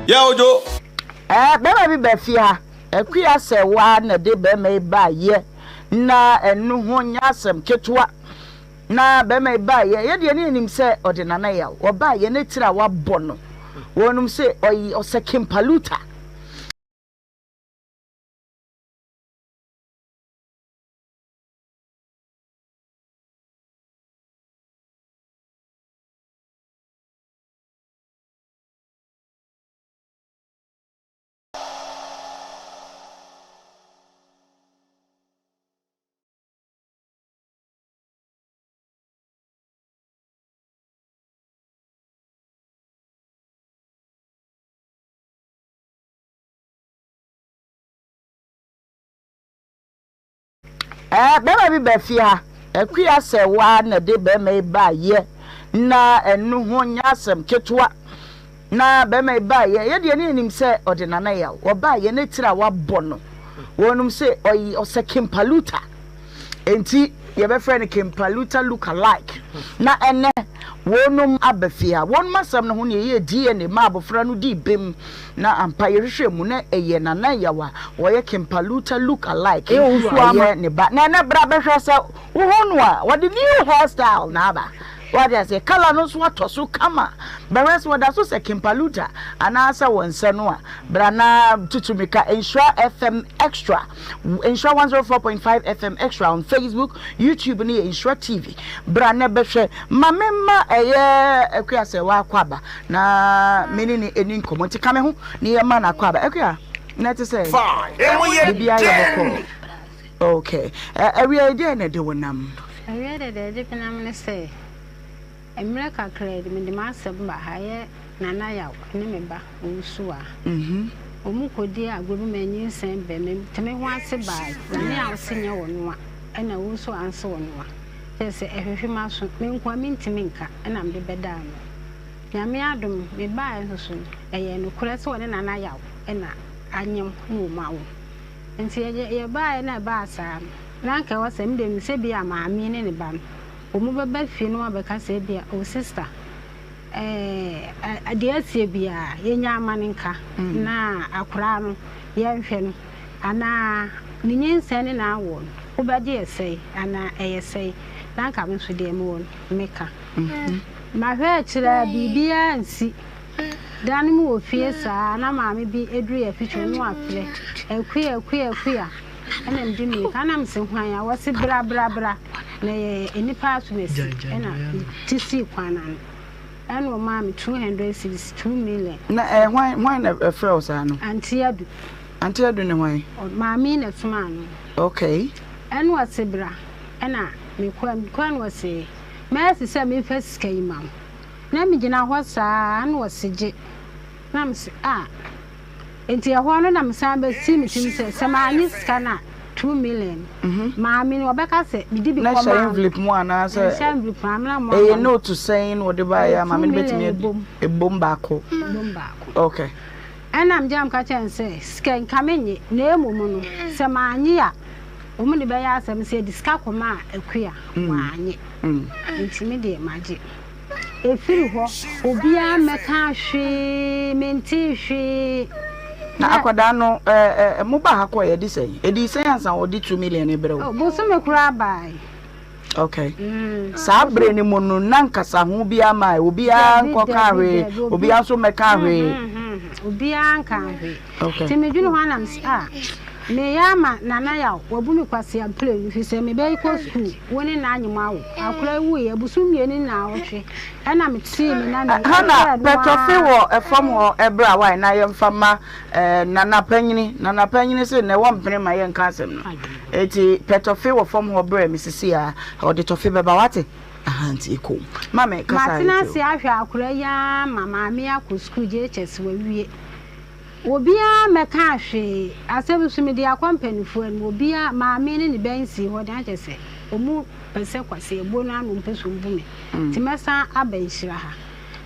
Yeah, Ojo. Bema bi befia. Ekuya se wa na de bema ba ye. Na enu ho nyasem ketua. Na bema ba ye de ne nim se odinana ya. Wo ba ye na tira wa bono. Wonum se oyi osekim paluta. Bema bi befia. Ekuya se wa na de bema ba ye. Na enu ho nyasem ketua. Na bema ba ye de ne nim se odinana ya. Wo ba ye na tira wa bono. Wonum se oyi osekim paluta. Enti ye be friend Kimpaluta look alike. Na ene wonum abafia. Won masam no ho ne ye DNA ma abofra no di bem na ampa ye hwehwe mu na eye nana yawa. Wo ye Kimpaluta look alike. E wo ne ba. Na na bra be hwe se wo honu a wo the new hairstyle na ba. What I say, color no so to so kama. Beres what so say Kimpaluta anasa wonse no a brana tutumika Nhyira FM extra. Nhyira 104.5 FM extra on Facebook, YouTube ni Nhyira TV. Brana behwe mamema eye ekua se wa kwaba na meni ni eni nkomo kame ho ni ye ma na kwaba ekua na te say bibia ye boko. Okay. Every idea na de wonam. Every day de penam ne say America credit me the master ba haye nana yaw ne me ba onsu a omu kodi agbobi manyin sen be me teme ho ase ba na ne awsenye wono a na onsu anse wono a se ehwehwe maso me nko amintimi nka na mbe beda no nyame adom me ba enso eye no kura se wone nana yaw na anyem mu mawo nti ye ba na ba asa na nka wasem dem se bia maami ne ba no omu baba fie no abeka se bia o sister adeasie bia yenya amaninka na akura no ye hwe no ana ninyense ne na awo no obade esei ana eyesei na nka me so de me won meka ma hwe kira bibia nsi dan mu ofie saa na maame bi edru ya ficho no afre ekuya ana mdi mi kana mse hwan ya wose bra na enipa asumesi ena tisi kwana ena o maame 262 million na hwan na froze ano anti adu ne hwan maame na tuma ano okay ena wose bra ena me kwan wose mesi se me fasika imam na me gina ho saa ena wose je na mse enti ya ho no na msambe simi se maani skana 2 million maami no beka se bidi bi koma na envelope mu ana se envelope amna mo no to saying what the buy maami betimi e bomba ko okay ana mjam ka chense sken kamenye na emumu no se maanyi a omu ne be ya asem se diska koma akua waanye ntimi de maji efiri ho obia meka hwe menti hwe na akwada no mu ba ha ko ye di sei ansan odi 2 million e brew bo so me kura bai okay sa bre ni mu no nankasa ho bia mai obi a nkoka hwe obi a so meka hwe obi a nka hwe okay timedwunu ho anam me yama nana yaw wabumi kwase ample fi se me be ko school woni na anyima wo akura wu ye busumie ni na awotwe ana me ti me nana hana petofe wo efom wo ebra wa na ye mfama nana panyini se ne wo mpene ma ye nka asem no eti petofe wo fom wo bra misisi a odi tofe beba wate ahanti iko mama kasa matina si ahwe akura ya mama me akọ school je chese wa wie obia meka hwe asebusu me dia company fu en obia maame ne bensi ho dan chese omu pese kwase ebo na anu mpeso mbume ti mesa abanhyira ha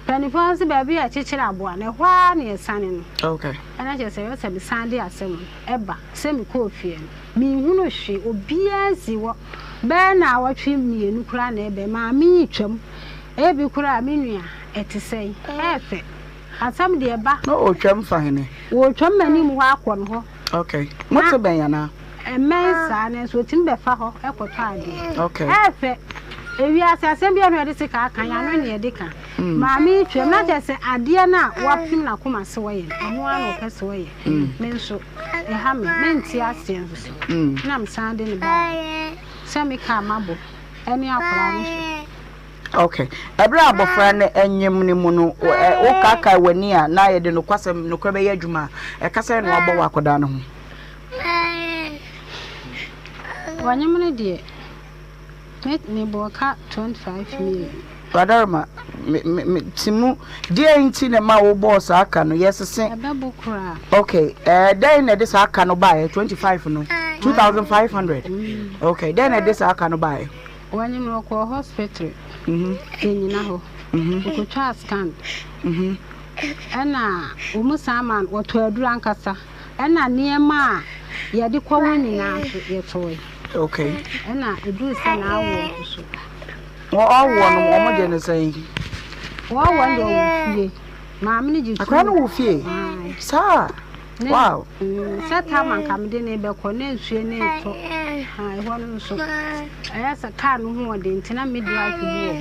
panifo se ba bia chechira abo na hwa na esane no okay ana chese yo se bi sande asem eba se me ko fie mi hunu hwe obia si wo be na awatwe mienu kura na ebe maame twam ebi kura menua etesei efe asam de ba no o twam fa hene wo twam mani mu ho akọ no ho okay moto ben yana mensa ne so tim be fa ho ekoto ade okay efe ewi asasem bia no de se ka kan ya no ne de ka maami twam na je se ade na wapim na koma se wo ye no ano ka se wo ye menso e ha me menti ase nso na msan de ne ba se me ka mabo eni akora no okay ebra abofra ne enyem ni mu no o kaka wani a na ye de no kwasem no kwa be ye adwuma e kasa no abo wakoda no ho wanyem ne de me boka 25 million Wadarma timu dia nti ne ma wo boss aka no yesese ababukura okay then na this aka no buy 25 no 2500 okay then na this aka no buy wanyem no ko hospital enyina ho ko twa scan ana umusaman wato aduru ankasa ana niema ya de kwa woni na ye toy okay ana edu se na awo so wo awo no mo je ne sai wo wonder wo fie maame ni jitu akwa no wo fie sa wow seta man kam de ne be ko na nsue ne to ha e ho no so aya sa ka no ho de ntina midwife bu wo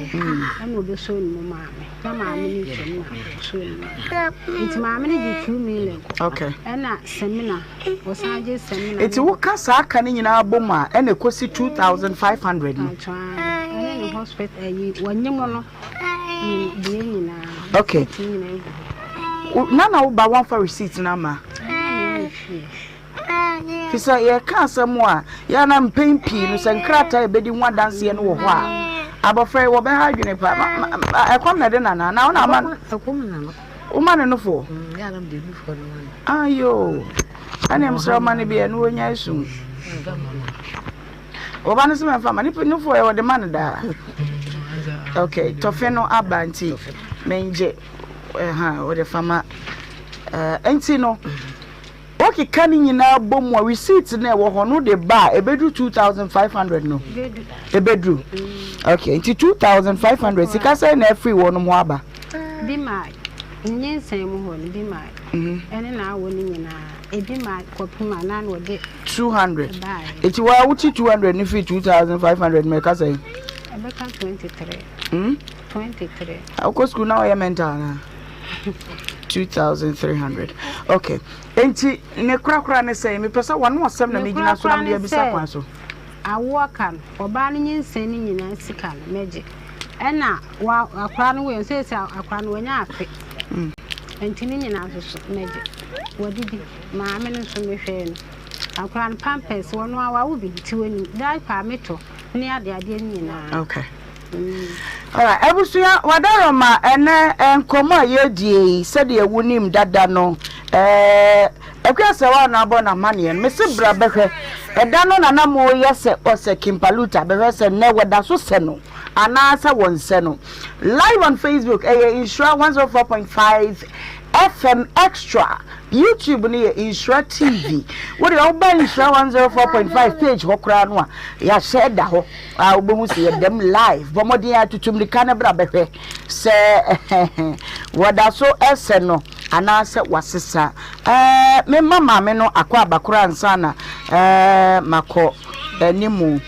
ana obe so ni maame na maame ni twem na so ni nti maame ni jitu million okay ana seminar wo sanje seminar eti wo kasa aka ni nyina aboma ene kosi 2500 no ana ni hospital ayi wanyem no ni de nyina okay nana wo ba one for receipt na ma Fisa ye ka asemu a ya na mpempi no sankrata e bedi nwa danse no wo ho a abofre wo be ha dwene pa ekom na de nana na na ma ekom na no o ma no fo ya na de bi fo no ayo ana msra ma ne bi no onya esu o ba no se me fa ma ni no fo e wo de man da okay tofe no abanti menje o de fama enti no okay kan nyina bom wa receipt na wo ho no de ba ebedu 2500 no ebedu okay enti 2500 sika say na free wo no mo aba bi mai nyensen mu ho bi mai ene na wo ni nyina ebi mai kopima na no de 200 enti wa wuti 200 ni free 2500 me ka say abeka 23 23 akọ school na o mental na 2300 okay enti ne krakra ne say me pesa wano asem na me gina so na me bisa kwan so awo kan oba no nyensen ni nyina sika meje ena wa akra no we say akra no wanya afe enti ni nyina so meje wadidi maame no so mehwe no akra no pampers wono awa wo bi tiwani dai pa meto ni ade nyina okay alright ebusuya wadaroma ene enkomo yedie sede ewunim dada no ekwase wa na abo na mane me se bra behwe eda no na mo yese ose kimpaluta behwe se ne weda so se no anasa wonse no live on Facebook Nhyira 104.5 FM Extra YouTube ni Nhyira TV what you buy Nhyira 104.5 page hokra no a ya share da ho a obomu se dem live bomodin atutum ni kana bra behwe se wada so ese no anase wasesa me mama me no akwa abakura ansa na mako animu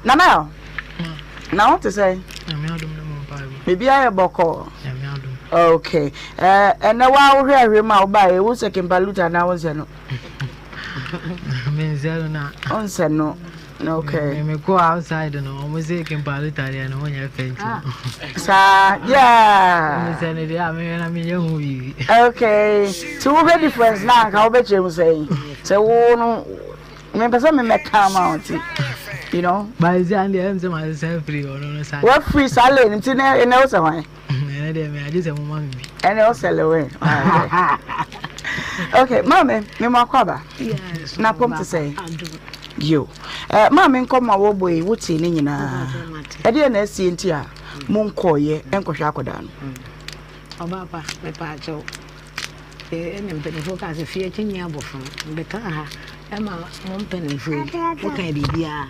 nana na what to say maybe I boko okay and now wa hwe ma oba e wo second baluta na won se no me zero na on se no okay me go outside no o mo second baluta ya no nya fenchi sa yeah me se ne dia me na me hu bi okay two be difference na ka obe chem say se wo no me pesa me come out you know by the end am say my self free or no say what free salary nti na e na o se wan na dey me adi say mo ma bi and also lewe okay mama me makwaba yes na pom to say yo mama nkoma wo boy wuti ni nyina e de na asi enti a mo nkoye enkohwa akoda no obaba me pa jo enem penifo ka se fie kinyi abofo beka ha e ma mo penifo o kan bibia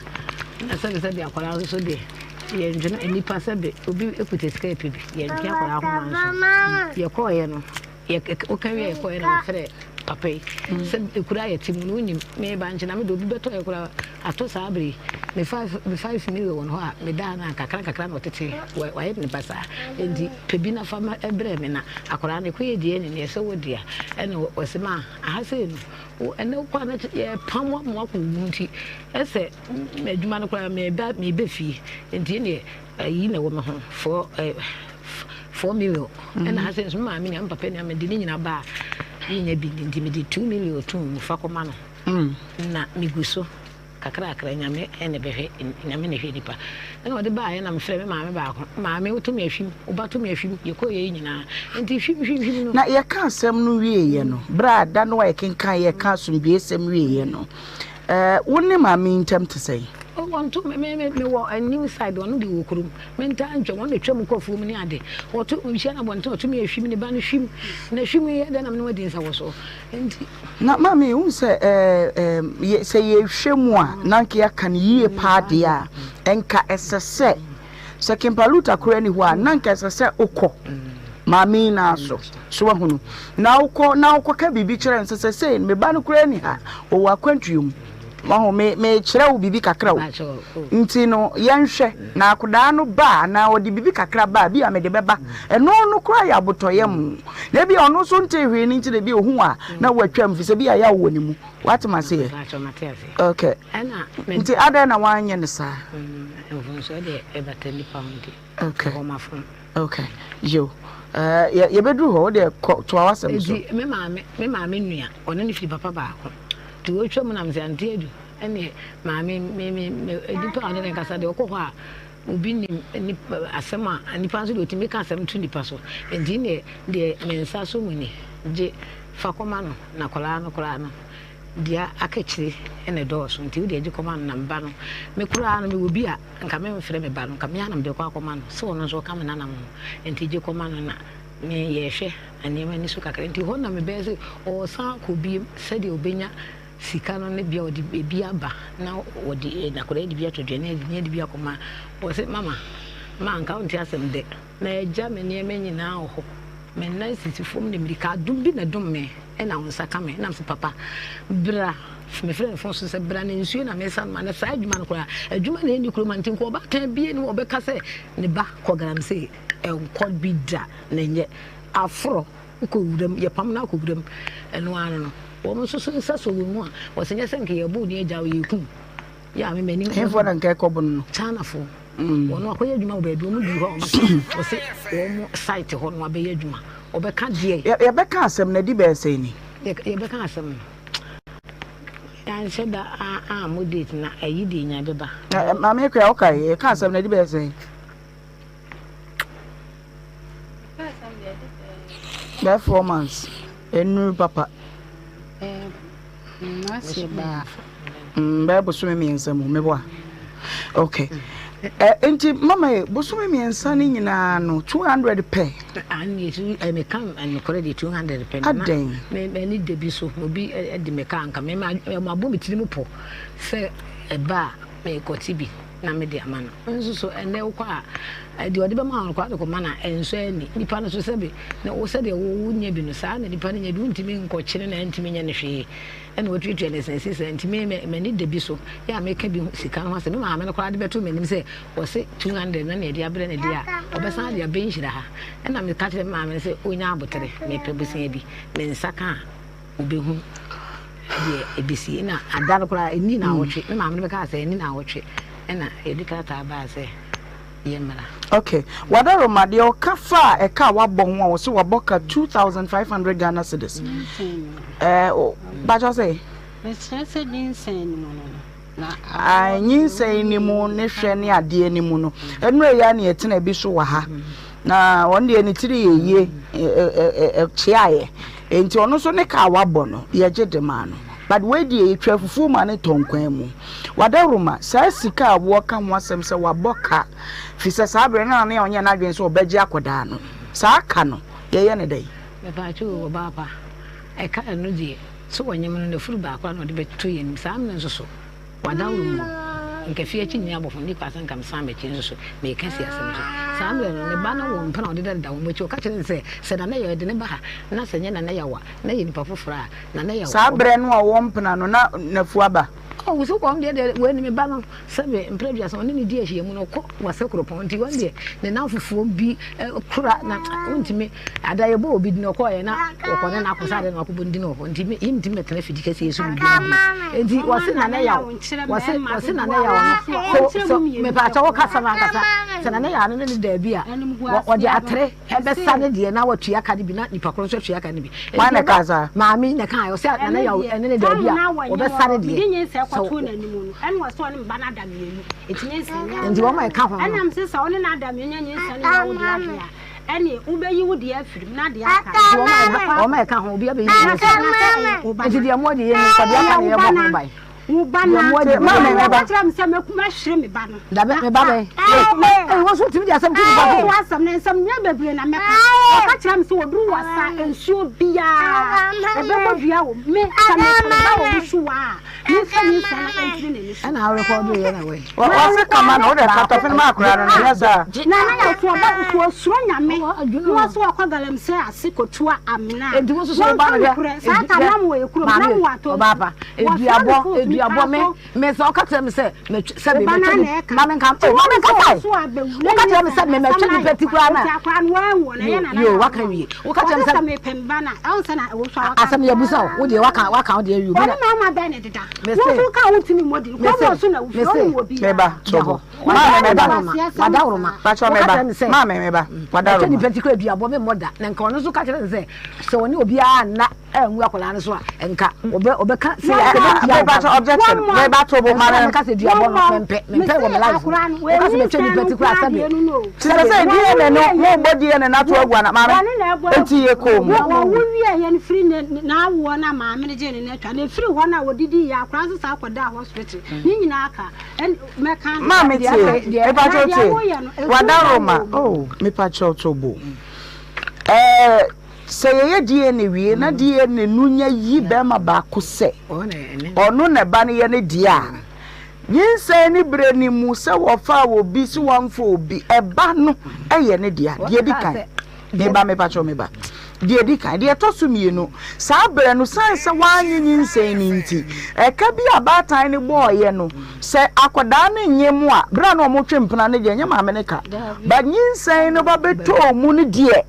na se bi akwara so de ye njuna enipa se be obi ekuteska epibi ye ntia akwara ho manso ye koye no okay we ko na frɛ papa se ekura ye timu no nim me ba nche na me do bi beto ekura ato sabre me 5 million ho a me da na kakra na otete wa ye ne basa endi pebi na fa ebre me na akora ne ko ye die ne se wodia ene osema ahase no ene ko na ye pamwa mo ko nti ese me adwuma no kora me be fi enti ne yi na wo me ho for 4 million and has since my mean I'm papa na me di nyina ba nya bi ndi me di 2 million to fa koma no na me guso kakra nya me ene behwe nya me ne hwe nipa na ode ba na me frɛ me maame ba ko maame wo to me ahwim wo ba to me ahwim ye ko ye nyina nti hwim no na ye ka asɛm no wie ye no bra da no wa ye kenkan ye ka asomdue asɛm wie ye no wo ne maame ntam te sɛ want to me a new side one di wokurum menta antwa won atwam kofu mu ne ade woto nhia na bonto to me ahwim ne ba no hwim na hwim ye da na me wadi nsa wo so enti na mami hu se se ye hwemu a na nke ya kan yie paade a enka esese se kempaluta kora ni ho a na nke esese ukọ mami na so ahunu na ukọ ka bibi kire nsese se me ba no kora ni ha o wa kwantuom maho me kire wo bibi kakra wo nti no yenhwe na akoda no ba na odi bibi kakra ba bi amede beba eno no kura ya botoyem na bi ono so ntehwe ni nti na bi ohu a na watwam fi se bi ya wo ni mu what ma say okay nti ada na wanye ne sa so de ebatani pound okay okay yo ye bedru ho de to awasem so me maame nua ono ne fi papa ba ko to otwa mu na mze ante edu ene maame me edipa ane ne kasa de okọ a obi ni asema nipa so de otimi ka asem tu nipa so enti ne de mensa so muni je fakoma no na kola no dia akechire ene do so enti de je koma no na mba no me kura no me obi a nka me mfre me ba no nka me anam de kwa koma no so no so ka me nanam enti je koma no na me yehwe anema ni so kakra enti ho na me be se o sa ko bi se de obenya sika no ne bia odi bia ba na odi na kora di bia to dwane di bia koma o se mama ma nka onti asem de na eja me ne me nyina ho me na sitifom ne mirika dum bi na dum me e na wonsa ka me na se papa bra me frɛ fon so se bra na nsuo na me san ma na sa adwuma no kora adwuma na ni kuro mantin ko ba kan bie ni obeka se ne ba ko garam se enko bi da na nye afro ko wudam ye pam na ko wudam eno ano no wo so nsa so wo mu a wo se nyese nke ye bu ni eja wo yeku ya me mani enfo na nke ko bun no chana fo wo no akoye adwuma wo ba bi wo mu di ho wo se wo mu site ho no abeya adwuma obeka die ye beka asem na di be se ni ye beka asem ya nse da a modate na ayi de nya beba ma me kwa okay ye ka asem na di be se performance enu papa ba bosume miensa mu meboa okay enti mama bosume miensa ni nyina no 200 pe ani su me kan and credit 200 pe na me ni debi so obi e de me kan ka me ma bo me tiri po se e ba me ko tibi na me de amana nso so ene kwa de ode be ma kwa de ko mana enso ani nipa no so sebe na wo se de wo nya bi no sa na nipa no nya bi untimi nko kire na ntimi nya ne hwe ene wo twetwe ne sense ntimi me ni de bi so ya me ka bi sika ho ase me ma me no kwa de beto menim se wo se 200 na de abre na de a obesa de abenhira ha ena me ka kire ma me se onya abotere me pe busia bi me nsaka obehu de ebisi na adaro kwa eni na awotwe me ma me be ka se eni na awotwe ena edikata ba se yemara okay wadaro made o kafa e ka wabon wa so waboka 2500 Ghana cedis ba jo say se dinsen mo na nyinsen ni mu ne hwe ne ade ni mu no enu ya na yetena bi so wa ha na won de ni tiri yeye chiaye enti ono so ne ka wabon no ye gede ma no but we die etwa fufu ma ne tonkwan mu wadaruma sa sika wo ka ho asem se waboka fisa sabre na na onye na adwen so obaji akoda no sa aka no ye ne dai me pa chu wo baba e ka no die so wonye mu no furu ba akwa no de beto ye nim sa am nso so wadaruma nke fie chi nya bofo ndi kwasan kam san be chi nso me ka si asem so san be no ne ba na wo mpana wo de da wo mechi o ka kire se na ye de ne ba ha na se nya na ye wa na ye nipa fofora na ye wa sa bre no wo mpana no na fuaba oh so ko de we ni me ba no se be mprebia so ni di ahia mu no ko wase kropon nti won de ne na fufuo bi kura na untimi ada ye bo obi di no ko ye na ko ne na akosa de no ko ndi no ko nti him ti metena fidi kase yesu bi nti wase na ya wase na ya so me pa cha wo kasa na kasa se na ya no ne da bi a wo de atre e be sa ne de na watua ka de bi na nipa kro so tua ka ne bi wa na kasa maami na kan yo se na ya ne da bi a wo be sa ne de kwato na nimu no en wa so ne ba na da mienu etinye nsenya ndi wo ma ka ho enam se sa one na da mienu nya nsenya wo di afia eni ubeyi wo di afirim na de aka wo ma ka ho obi abeyi ndi de mo de ye ni ko de aka ne ye bo ho bai wo ba na ma ba tram se mekuma hwere me ba no da be me ba be wo so timi de asem timi ba wo asem ne nsem nya bebre na meka ka tram se wo duru wasa ensuo bia e be mo bia wo me ka me ba wo suwa ni sa na entri ne ni ana record ye na we wo se kama no de kata fe ma akura no ya sa na ya so ba so suro nyame wo so akwa galam se asikotua amna enti wo so ba na sa ka na mo ye kuro na mo ato baba eduabo me so ka tell me say me se be me mama nka so ka tell me say me twa ni particular na yo waka wi wo ka tell me say me pemba na awon sa na wo so asam ya busa wo de waka wo de wi na mama ba ne deda wo so ka wo timi modi ko mo so na wo wo bi me ba tobo madawroma ba cho me ba mama me ba madawroma ni particular eduabo me moda na nka ono so ka tell me say se woni obi a na enwu akola no so a enka obe ka say objection we ba to bo mara ka se duabo no mempe wo me life wo ka se me twa ni particular sabe say die ne no mo bodi ne na to agua na mara enti ye ko mu wo wi ye ni free na awo na ma me je ne na twa na free ho na wodidi ya akura so sa akoda hospital ni nyina aka me kan ma me tie e ba to tie wadaroma oh me pa cho to bo se ye die ne wie na die ne nunya yi be ma ba ko se ono ne ba ne ye ne die a yinse ni bre ni mu se wo fa wo bi si wan fo obi e ba no ye ne die die di kan me ba me pa cho me ba die di kan die to su mienu sa bre no san se wanyi yinse ni nti e ka bi abatan ne boye no se akoda ne nyemu a bra no mo twempena ne je nyama me ne ka ba yinse no ba beto mu ne die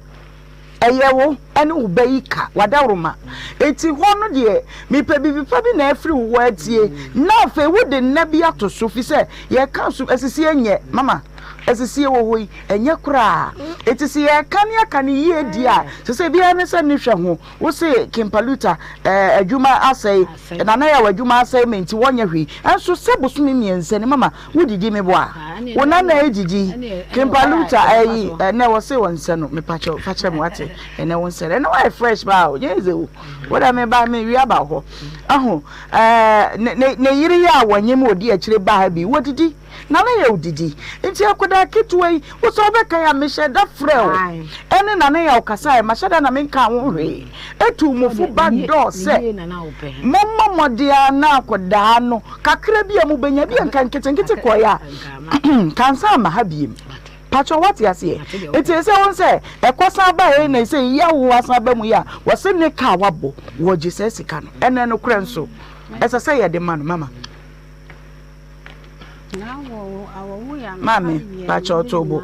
eyewo ene ubeika wadaruma eti hono de mi pe bibipa bi na afri wo atie na fe wo de nabi atoso fi se ye kan so asisi enye mama asisi wo hoi enye kura eti si ye kan ya kan ye dia se bia ne se ni hwe ho wo se kimpaluta adwuma asai na na ya wadwuma asai menti wonye hwi enso se bosumi miense ne mama wo didi me boa wo na na ejiji kimpaluta ayi na wo se wonse no me pacho fache mo ate ene wonse na why fresh ba o yeze wo da me ba me wi aba ho aho ne yiri ya wanye mo di akire ba bi wo didi na na ya odidi enti akoda kitwei wo so be kan ya me sheda frel ene na na ya okasa ma sheda na me nka wo hwe etu mofu back door se mommo modia na akoda no kakra bia mu benya bia nka nkete ko ya kansa ma ha biem pacho what ya say it is won say e kosa ba e na say ya wo asa ba mu ya wo se ne ka wabo wo Jesus sika no ene no kra nso esa say ya de man mama na wo awo ya mama pacho tobo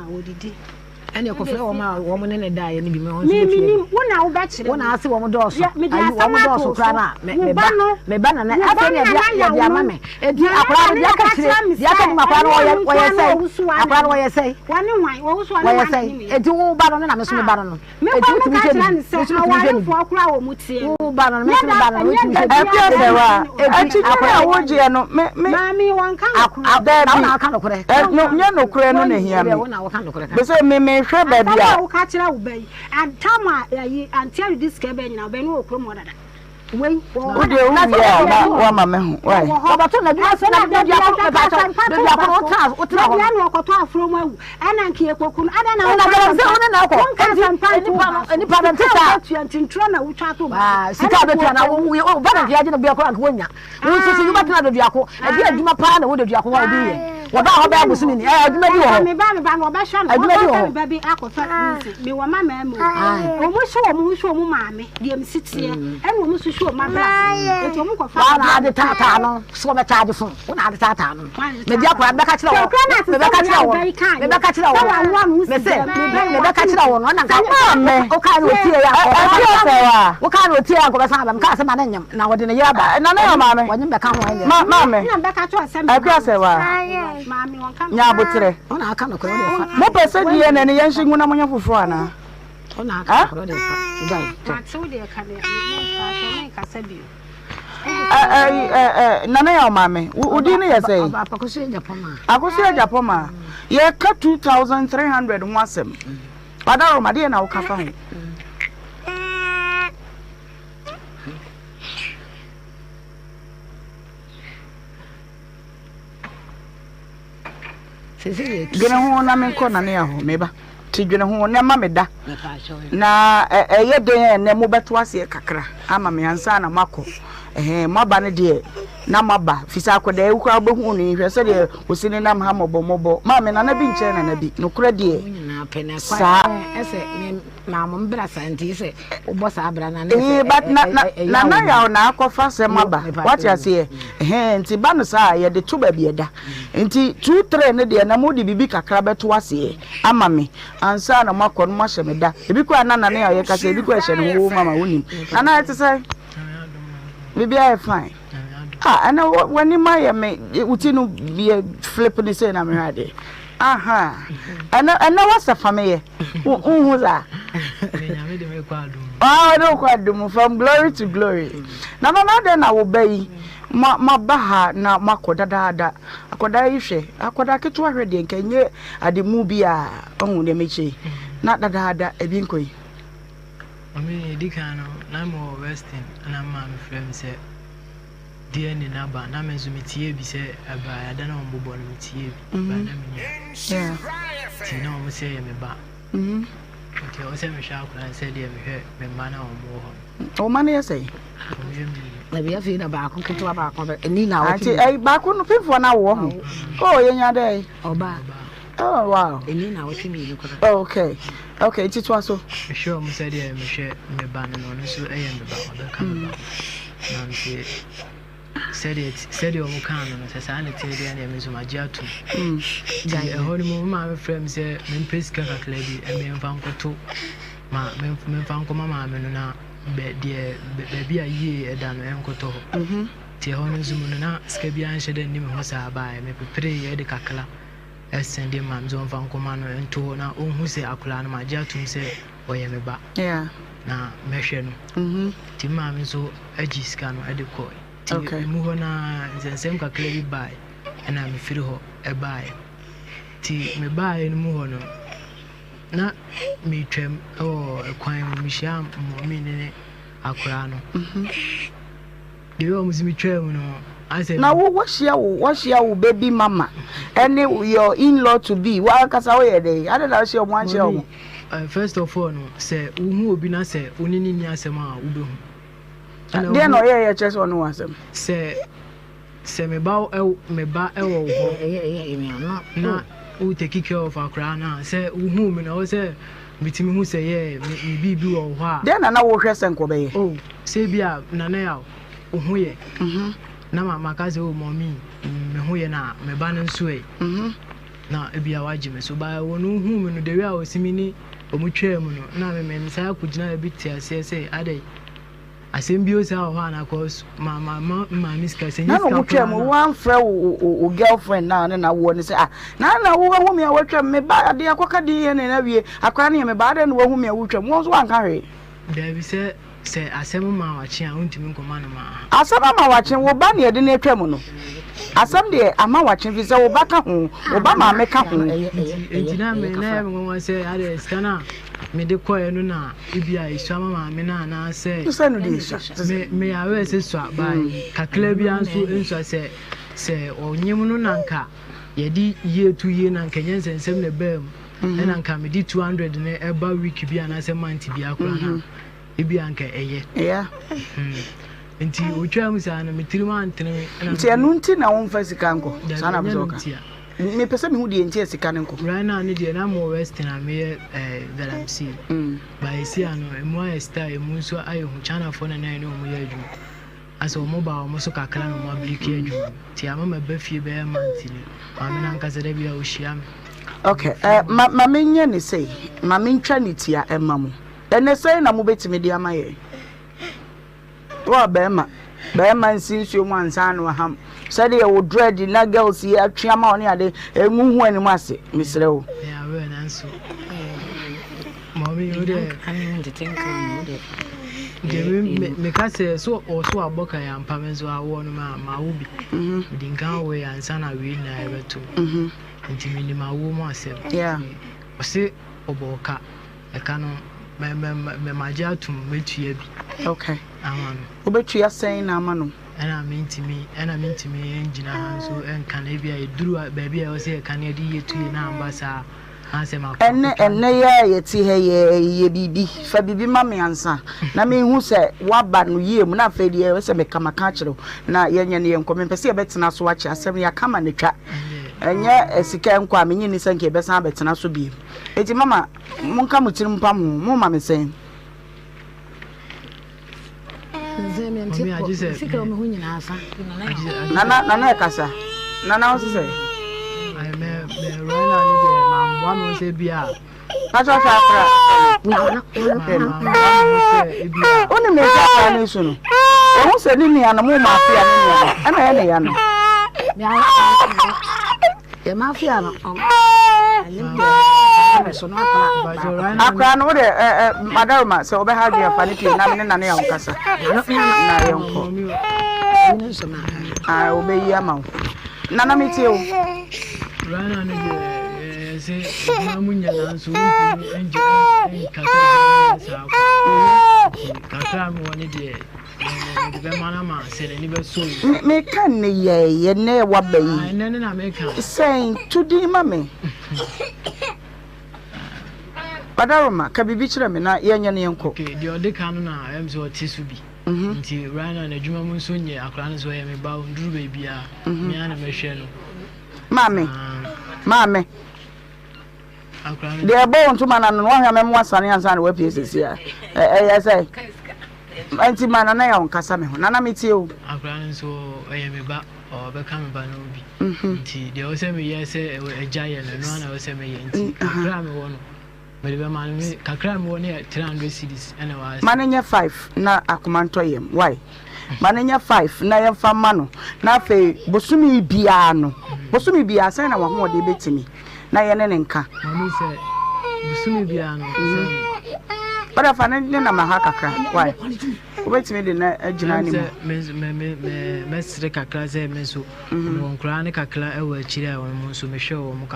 ene ko fre wo mo ne da ye ni bi me mi wona wo ba kire wona ase wo mo do so ayi wo mo do so kra na me ba na afa ne dia mama e di akora dia ka kire dia ka ni makora wo ye sei akora wo ye sei wani wan wo so wo ye sei e di wo ba no na me so me ba no e di tumi je ni awani fo akora wo mu tie wo ba no me so me ba no tumi je e pia se wa e ti akora wo je no me mami wan kan akora na kan okore no nya no kure no na hia me wona wo kan okore be se me hwe ba bia wo ka kira wo bai antama yi antia this ke be nyina be no okro mo dada Wait, Who do you yeah, one mamma? Why? About to do from and I'm here. Nana ya mame, udini ya say. Akosi Japoma. Ye ka 2,300 wasem. Padaro madie na ukafa ho. Gene ho na me ko nana ya ho meba. Ti gene ho na ma meda. Na eye den na mo beto ase kakra. Ama me ansa na mako. Maba ne de na maba fisa akoda e kwa obehu ni hwese de osini nam ha mobo ma me na na bi nche na bi no kura de sa ese na mo mbra santi se obo sa abra na ne but na ya na akofa se maba what you say nti ba no sa ye de to ba bi eda nti 2-3 ne de na mo de bibi kakra beto ase ama me ansa na makọ no ma hye me da ebi kwa na ya ye ka se ebi kwa hye ne wo mama woni na ete say maybe I fine. And when you my me, utinu be flip the same. I'm ready. Aha. And now what's the family? Who's that? I don't quite do from glory to glory. Now, then I will obey. Ma baha na makoda da akoda yihwe akoda keto ahwede nkenye ade mu bia ohun de mechi na da ebi nkoi Ami dikano na mo western na ma me frem se die ni na ba na me zumitie bi se aba ya da na ombobo no mitie bi ba na me yeah ti na mo se me ba okay o se me sha akura se die me hwe me ma na ombo ho o ma na yesai na bia fi na ba ko keto ba ko ni na o ati ai ba ko no fifo na wo ho ko yenya dai oba oh wow ni na o timi ni ko okay ti to aso sure mo se die me hwe me ba no so eye me ba o da ka me ba na nti said o mukano no se sa na tie dia na me so magia tu ja e ho ni mo ma me frem se me peska ka klebi e me mfa nkoto ma me mfa nkoma ma me no na be die be bia yi e da no enkoto ho tie ho ni zumu no na ska bia nche de ni me ho sa ba me pepre ye de kakla esende ma mzo mfa nkoma no ento na onhu se akula no magia tu se o ye me ba yeah na me hwe no ti ma me so agi ska no e de ko okay mu ho na nsensem kakla bi bai na me firi ho e bai ti me bai no mu ho no na me twem kwan mi hia mo mi ne akura no de wo mu mi twem no I said now what's your baby mama and your in-law to be wa kasa wo ye dey I don't know she one share first of all no say uhu obi na say onini ni asem a ubehu dey no ye chese ono asem say me ba wo ho na u take care of akra na say uhu me na say bitimi hu say ye me bibi wo ho a dey na wo hwe senko be ye oh say bia na ya uhu ye na mama kaze o mommy me hu ye na me ba no nso e na ebia waje me so ba wo no hu me no de wi a osimi ni omutwa mu no na me nsa akugina bi ti ase say adai asem bi o say ho na cause mama miska say na no mutwa mu wan frɛ o girlfriend na wo ni say na wo hu me a watwa me ba ade akoka de ye na wie akwa na me ba ade no wo hu me a wutwa mu so wan ka hwe there be say asem ma wachi a untimi nkoma no ma asem ma wachi wo ba na ye de na atwa mu no asem de ama wachi fi say wo ba ka ho wo ba ma me ka ho ejina me na me ngo say ade skana me de koye no na ibia isu ama me na na say no dey sha me awe se so abai kakla bia nso se onyim no nanka yedi ye 2 ye nanka nyensensem na bam na nanka me di 200 ne eba week bia na se month bia kora na ibia anka eye nti otwa mu sa na metirima antene nti anu nti na won fa sika nko sa na bozoka me pese me hu de nti sika nko right now ni de na mo west na me that I'm see by see ano emu star emu so ayo hu chana fo na na no mo ya adwu aso mo ba mo so kakra no mo abliki adwu ti ama ma ba fie be mantini ma me na nkasa da bia o hia me okay ma menye ni say ma mentwa ni tia ema mo ene say na mo betimi de ama ye wa bema nsinsuo mu ansa no ham said ye wo dread na girls ye atwa ma oni ade enwuhu anim ase misre wo ya we na nso mommy you there I to think on me ka se so aboka ya mpame so awo no ma wo bi di nkan we ansa na we na ebeto nti mini ma wo mo asem o se oboka e ka no me magia tum metua bi okay aman obetua sen na ama no ana mintimi engina hanso enka na bia eduru ba bia o se ka na di yetu na ambasa asema enne ya yeti he ye bibi fa bibi ma me ansa na me hu se waba no ye mu na fa di e se me kama ka kire na yenye ne yenko me pese ye betena so wachi asem ya kama ne twa enye esika enko a menyi ni sanke besan betena so bi eti mama monka mutirim pam mo ma me sen nana kasa nana o se I me run on the man one say bia na cho cha fra oni me ja ni so no o se ni ni ana mo ma afia ni ni ana ya ne ya no ya mafia no akra no de madarma se obe ha dia Paternity na me na ne ya nkasa na ye nko obe yi ama nana metie o rana ne de se mamunya na so enje kasa sa kasa mo ne de be mana ma se ne be so me kan ne ye ne wa bayi ne na me kan saying to di mame Padaroma ka bibi kire me na ye nya ne enko okay de odeka no na em so tisu bi nti rana na adwuma mu so nye akra no so ye me ba nduru ba bia me ana me hwe no mame akra no de bo ntuma na no hwa me mo asane ansa na wa PSC a ye say anti mana na ya onkasa me ho nana metie o akra no so ye me ba o be ka me ba no bi nti de o se me ye se eja ye no na o se me ye nti akra me wo no me be man me kakra me wo ne 300 cedis ene wa manenya 5 na akomanto yem why manenya 5 na yem fa ma no na fe bosumi bia sai na wa ho de betimi na ye ne nka mami se bosumi bia no para fa ne na ma ha kakra why obetimi de na agina ni me sire kakra ze me so no nkra ne kakra e wa akiri a won so me hwe wo mo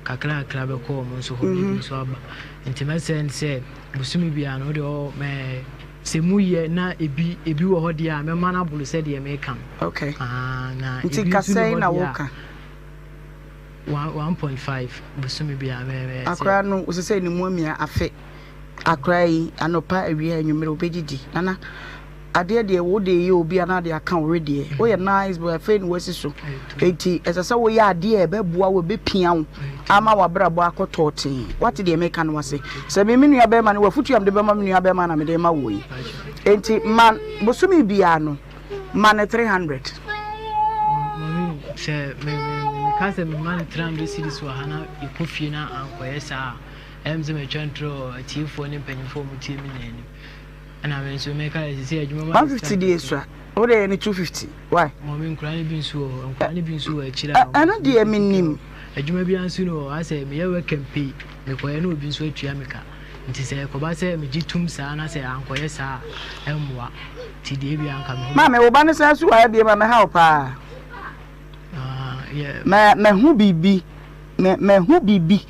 kakra be ko mo so ho ni so aba intimacy se bosumi bia no de o me se muye na ebi wo hodi a me mana bulu se de me kan okay na nti kasai na woka 1.5 bosumi bia me akra no usese ni mu amia afe akra yi anopa awia anwumere obegidi nana ade de wo de ye obi ana de aka already wo ye nice boy fe ni wasi so enti esasa wo ye ade e beboa wo be pia wo ama wa brabo akototin what de make kan wase se me nua be ma ne wafutu am de be ma nua be ma na me de ma wo yi enti man bosumi bia no man 300 mami se me kase me man 300 cedis wa hana ikofie na ankoyesa emze me twentro tifo ne panyifo mu tie mi nani ana me so me ka se adwuma 150 days wa o de ni 250 why mami nkrani bi nso akira ana de minim adwuma bi anso no ase me ye we campaign me koye no obi nso atua me ka nti se ko ba se me gitum sa na se ankoye sa emwa ti de bi anka me ma me wo ba ne sa su wa de ma me help ah yeah me hu bibi me hu bibi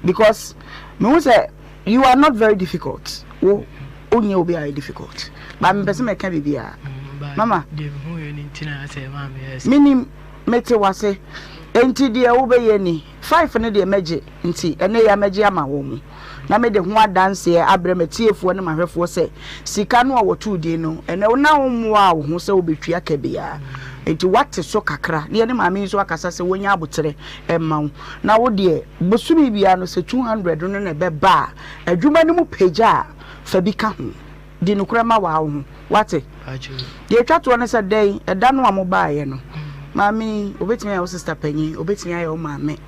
because me hu se you are not very difficult. Oh, only will be difficult. But I'm person I can be Mama. Minim mete wase. Enti dia wo be ye 5 ne de meje nti ene ya meje ama wo mu na me de ho adanse abre metiefo ne mahwefo se sika no a wotu di no ene na wo mu a wo ho se wo betwa ka bia enti wate so kakra ne ne maame so akasa se wonya abotere emma na wo de bosumi bia no se 200 no ne be ba adwuma ne mu peja fa bi ka ho di no kura ma wa ho wate ye twato ne se dai eda no amobaye no Mami, obetimi ayo sister penyi, obetimi ayo maame.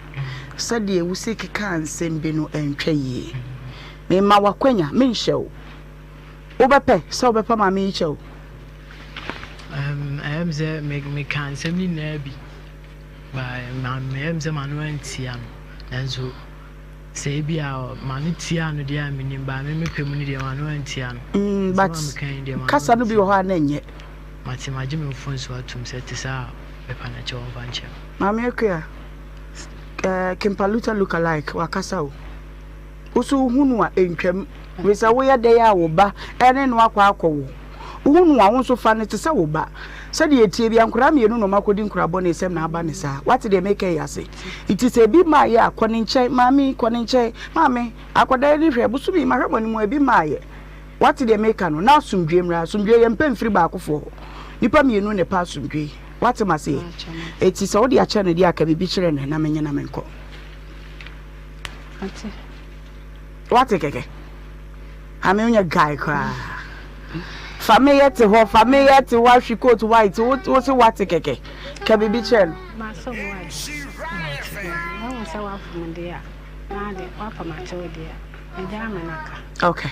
Sade e wusi keka nsɛmbe no entwa yie. Me ma wakwanya, me nhyew. Obepe, so obepa maame nhyew. I am say me kan nsɛm ni na bi. Ba maame am say manu antia no. Nanso say bia manu tia no dia menim ba me pemu ni dia manu antia no. But kasa no bi wo ha na nye. Mati maji me phone so atum say tisa Mami ekya Kimpaluta look alike wakasa o usu hunu a entwam wesa wo ya de ya wo ba ene no akwa akwo wo hunu a won so fa ne tese wo ba se de etie bia nkura mienu no makodi nkura bo ne sem na aba ne sa what dey make ya say it is a bi ma ye akoni nche mami koni nche mami akoda ni hwe busu bi ma hwe boni mu e bi ma ye what dey make no na sumdwe mra sumdwe ye mpamfiri ba akofo nipa mienu ne pa sumdwe what am I say? It is all the channel dia ka bibi kire na menye na menko. What keke? Ame unya guy kra. Family te ho, family te wa coat white. What say what keke? Ka bibi kire. Ma so white. I want say wa from there. Na de wa pa ma cho there. Nda amenaka. Okay.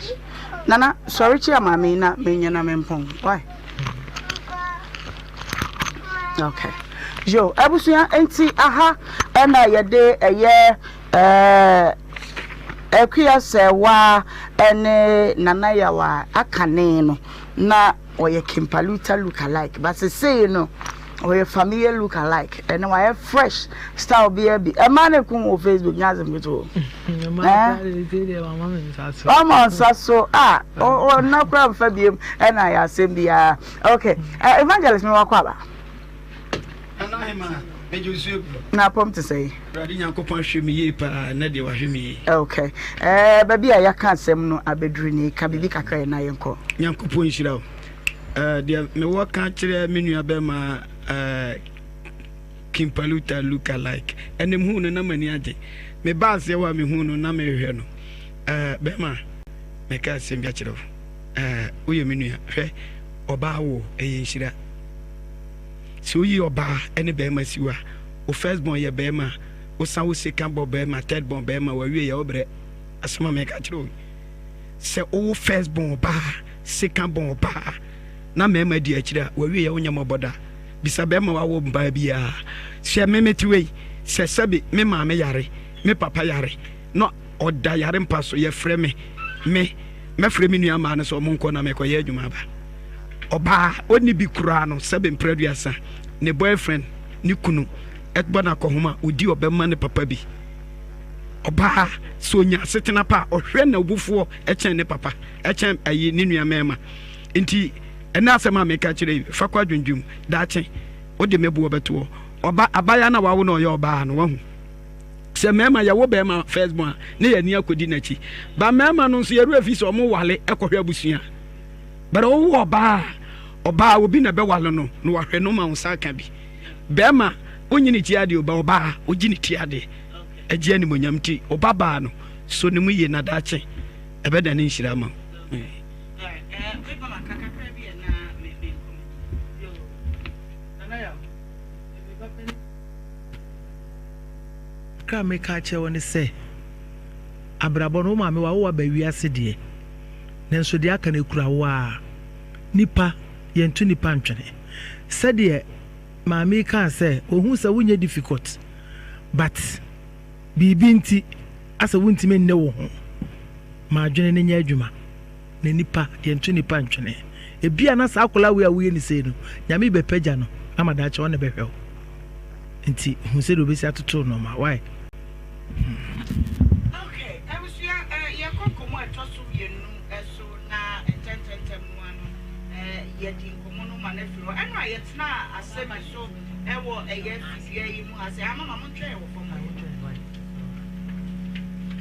Nana, sorry chia mami na menye na mempon. Why? Okay. Yo, abusuya enti aha na yede ekuya sewa ene nanaya wa akane no na oye Kimpaluta look alike but say no oye familiar look alike and why fresh style be e man ku on Facebook nyazem gito so o na kwa fa biem na ya sem bia okay evangelist me wakwa ba na pom to say bradi nyankopon hwemi ye pa na de wa hwemi okay baby a yaka asem no abedru ni ka bibi kakra na yenko nyankopon nhyira de me waka kire menua be ma Kimpaluta look alike enem hu no na mani age me ba ase wa me hu no na me hwe no be ma me ka asem bia kire wo ye menua hwe oba wo nhyira so yi oba ene be ma siwa o first born ye be ma o san o second born be ma third born be ma wa wie ye obre asoma me ka kire se o first born ba second born ba na me ma di akira wa wie ye onya moboda bisa be ma wa wo ba bia se me metiwe se sabi me ma me yare me papa yare no oda yare mpaso ye frɛ me frɛ me nua ma ne so mo nko na me ko ye adwuma ba oba oni bi kura no sebe mpraduasa ne boyfriend ni kunu etbo na kohoma odi obema ne papa bi oba so nya setena pa ohwe na obufuo echen ne papa echen ayi ni nua mema nti ena asema me ka kire fa kwa dwundwum daache odi mebu obeto oba abaya na wawo na oye oba no wahu se mema ya wo bema first born ne ya ni akodi na chi ba mema no so yeru afi so mo wale ekohwe abusua but oba obi na be wale no wahwe no ma unsa ka bi bema onyini ti ade oba ogini ti ade eje ani monyamti oba ba no so ne mu ye na daache ebe da ne nhira ma ka me ka che woni se abrabo no ma me wa ba wiase de nenso de aka na kura wa nipa yentu nipa ntwene said de maami kan say ohun se wunye difficult but bibi nti asa wunti me nne wo ho ma adwene ne nya adwuma na nipa yentu nipa ntwene ebia na sa akola we awe ni sei no nyame be pagya no amada che wona be hwew nti hu se do be si atoto no ma why okay I was ya kokomo yɛdi nkɔmmɔ no ma no afiri hɔ ɛno a yɛtena asɛm so ɛwɔ ɛyɛ fidua yi mu ase ama ma montwɛn wɔ fam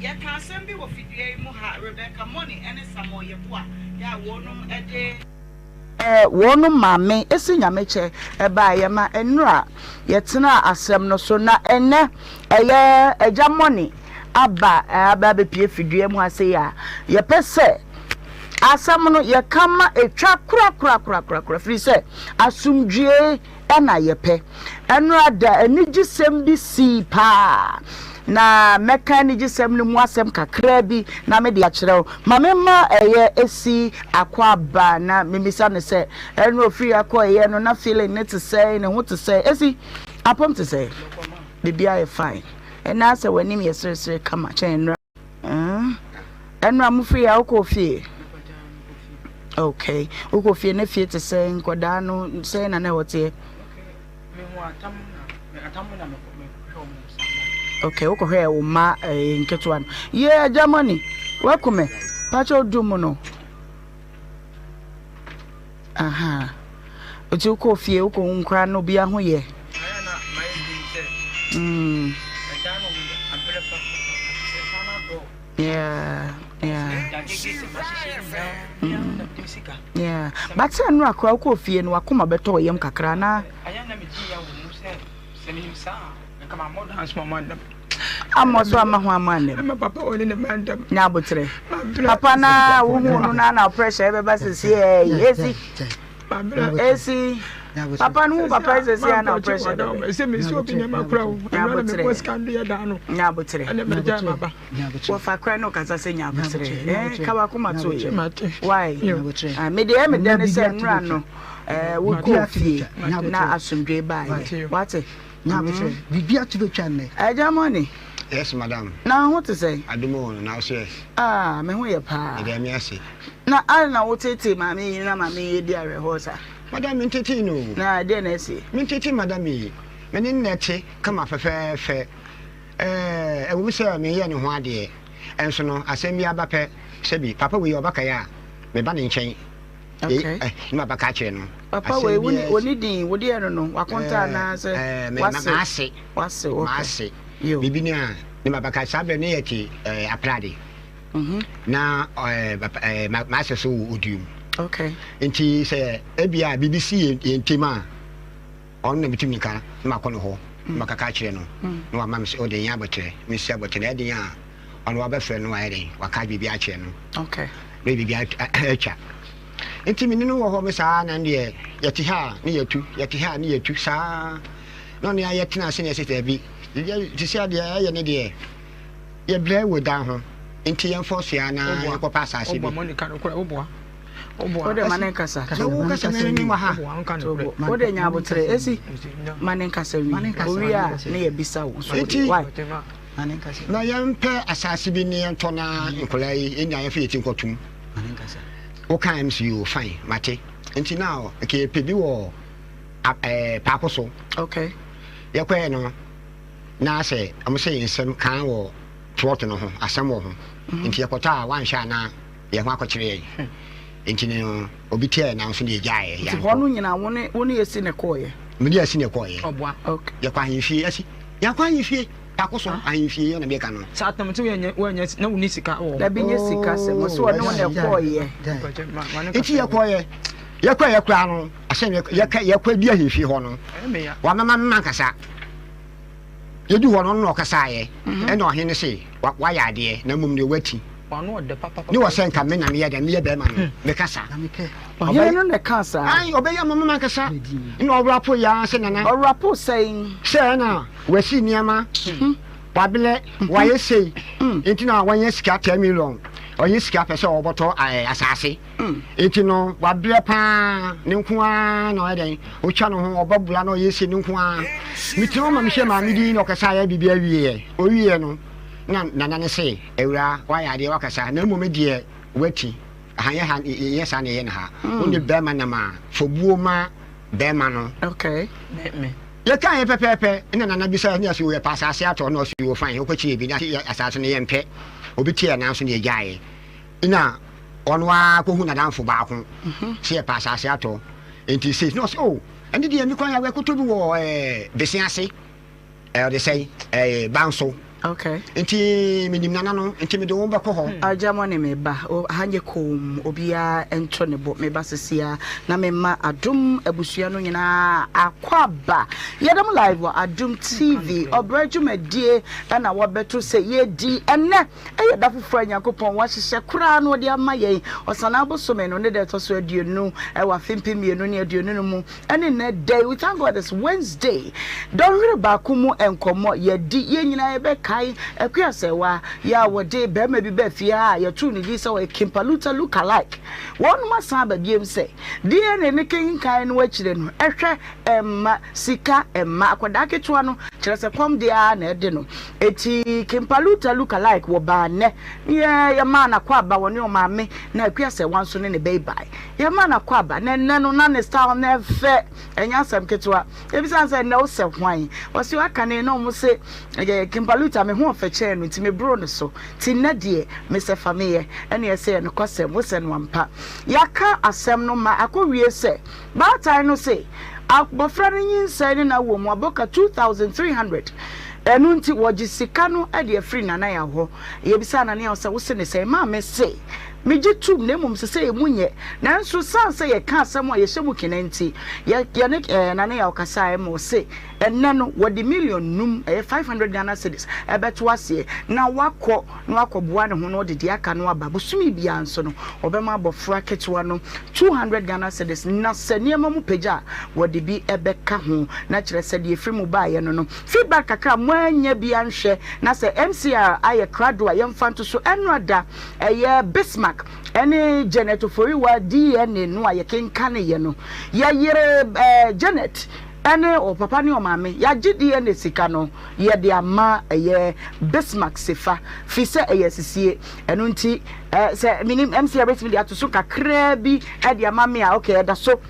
yɛka asɛm bi wɔ fidua yi mu ha Rebecca Money ɛne Samuel Yeboa yɛ a wɔnom ɛde wɔnom maame esi nyamekyɛ ɛba yɛma ɛnura yɛtena asɛm no so na ɛnɛ ɛyɛ agya Money aba bepie fidua mu ase ya yɛpɛ sɛ asɛm no yɛkama etwa kura firi sɛ asumdue ɛna yɛpɛ ɛnura da anigyesɛm bi si paa na meka anigyesɛm no mu asɛm kakra bi na me de akyerɛw ma mema ɛyɛ esi akwaba na memisa ne sɛ ɛno ofiri akɔ ɛyɛ no na feeling ne te sɛ ne ho te sɛ esi apom te sɛ bibia yɛ fine ɛna sɛ w'anim yɛ seresere kama kyɛn ɛno amufiri a wokɔ fie okay wokɔ fie ne fie te sɛ nkɔdaa no sɛ na na wɔte okay wokɔ hwɛ wo ma nketewa no ye Germany welcome pacho dumu no aha oti wokɔ fie wokɔ nkra no bia ho ye yeah but say no akwa wokɔ fie no akoma beto yam kakra na Amos wa mahu amane. Papa oni ne mandam. Nya botre. Papa na wo hu no na pressure e be ba sisi esi. Papa no papa sisi na pressure. Se me so bi nyama kura wo. Nya botre. Wo scandal ya da no. Nya botre. Ene me ja maba. Wo fa kra no kasa se nya botre. Ka ba kuma to ye. Why? Me de ne se nra no. Wo ko fie na asumdwe ba ye. What? Bibia to betwa me. Agya Money. Yes, madam. Na what to say? Adumo na wo say. Me ho ye pa. E dem ase. Na na wo tete ma me yin na ma me ye di awe ho sa. Madam me tete no. Na de na ase. Me tete madam me. Me ni nete kama fefefe. E wo say me ye ne ho ade. Enso no asem bi aba pe sebi papa we obaka ya. Me ba ne nchen. Okay. Ma baka che no. Papa we woni din wo de no wakonta na se wase okay bibi ni a ni mabaka sabe ni yeti aprade na ma se so odium okay enti se ebia BBC yentima on na bitimi kan ma kono ho makaka kire no no wa mam se o de yan abotre mi se abotre na de yan on wa ba fe no wa ere wa ka bibi a kire no okay bibi a echa enti mininu wo ho me saa na de yeti ha ni yetu yeti ha ni yetu saa no ne ayetena ase ne sete bi ti sia de aye ne de ye ble wo dan ho enti ye force ya na ye ko pass ase bi o money kan ko oboa o de manen kasa wo kasa ne wa ha o de nya abotre esi manen kasa wi o wi a ne ye bisa wo so why manen kasa na ye mpe asase bi ne ento na nkola yi enya ye fe yeti nkotum manen kasa o kan MCU fine mate enti now ke pe bi wo pakoso okay ye kwa no na se am say nsem kan wo trot no ho asem wo ho enti ye kota wan hwa na ye ho akokire ye enti no obi tie na so de gyae ya ho no nyina woni yesi ne koye me de yesi ne koye oboa okay ye kwa hifie asi ya kwa hifie pakoso ahifie na be ka no sa atamte wo nya na woni sika wo da bi nye sika se mo so ne wona koye enti ye koye ye kwa no asem ye kwa di ahifie ho no wa mama kasa ye du ho no kasa ye e no he ne se wa ya de na mum ne wati wano de papa ni wo sen ka me na me ye de be ma no me kasa ye no ne kasa ai obeya mama kasa ina obrapo ya se nana obrapo saying se na wasi niama babele wa ye sei enti na wa ye sika 10 million o ye sika pese oboto asase enti no wabele pa ne nkoa na o den o twa no ho obabula na o ye se ne nkoa mitimo ma me hye ma me di no kasa ya bibia wie o wie no na ne se ewura wa ya de wakasa na mmom de wati han ye sa ne ye na ha oni be ma na ma fobuo ma be ma no okay me ye kan ye pepepe ina na bisa ni aso ye pasa ase ato na aso wo fan ye ko chi bi na asase ne ye mpe obi tie na so ne ye gyae ina ɔno a kɔhu nadamfo baako sɛ yɛ pa asase atɔ enti says no oh ɛne deɛ mi kwan yɛ koto bi wɔ besi ase ɔde sɛ banso okay enti minim nana no enti me de wo bɛkɔ hɔ ajamo ne me ba hanye kom obia ento ne bo me ba sesia na me ma adum abusua no nyina akwaba yedam live wa adum tv obrajumedie na wobeto se yedi enne eyeda foforo nyakopon wa hyehye kura no de ama ye osana bosome no ne de to so aduonu e wa fempemienu ne aduonu no mu ene ne day we thank God this Wednesday don hire ba kumu enkomo yedi ye nyina ye be kai akuasewa ya wode be ma bi ba fia ya tu ni so e kimpaluta look alike one ma san ba biem se DNA ne kenkan no akire no ehwe emma sika emma akwada ketua no kire se kom dia na ede no eti kimpaluta look alike wo ba ne ya ma na kwa ba woni o ma me na akuasewa nso ne ne bye ya ma na kwa ba ne no na ne style na fe enya sam ketua ebisa se na wo se hwan wo se aka ne no mo se kimpaluta me ho feche no ti me bro no so ti na de me se fameye ene ese no kosem wo se no ampa yaka asem no ma akowie se ba time no se abofra no nyinsa ni na wo mu aboka 2300 enu nti woji sika no ade afri nana ya ho yebisa nana ya wo se ne se ma me se meji tum ne mum se emunye nanso sanse ye ka asem a ye hyemu kenanti ye ne nana ya okasa e mo se enne no wodi million num 500 Ghana cedis ebeto ase na wakọ boa ne ho no de aka no aba bosumi bia nso no obema abofra ketewa no 200 Ghana cedis na seniema mu peja wodi bi ebeka ho na kire se de efri mu ba ye no feedback kakra mo anya bia nhwe na se MCR aye krado a yemfa nto so enrada eye Bismarck ene Janet Oforiwa DNA no aye kenkane ye no ye yire Janet ene o papa ni o mame ya gidi ne sika no ye de ama ye Bismarck sefa fi se ye sisie eno nti se minim MC abetimi de atoso kakra bi e de ama me a okay da so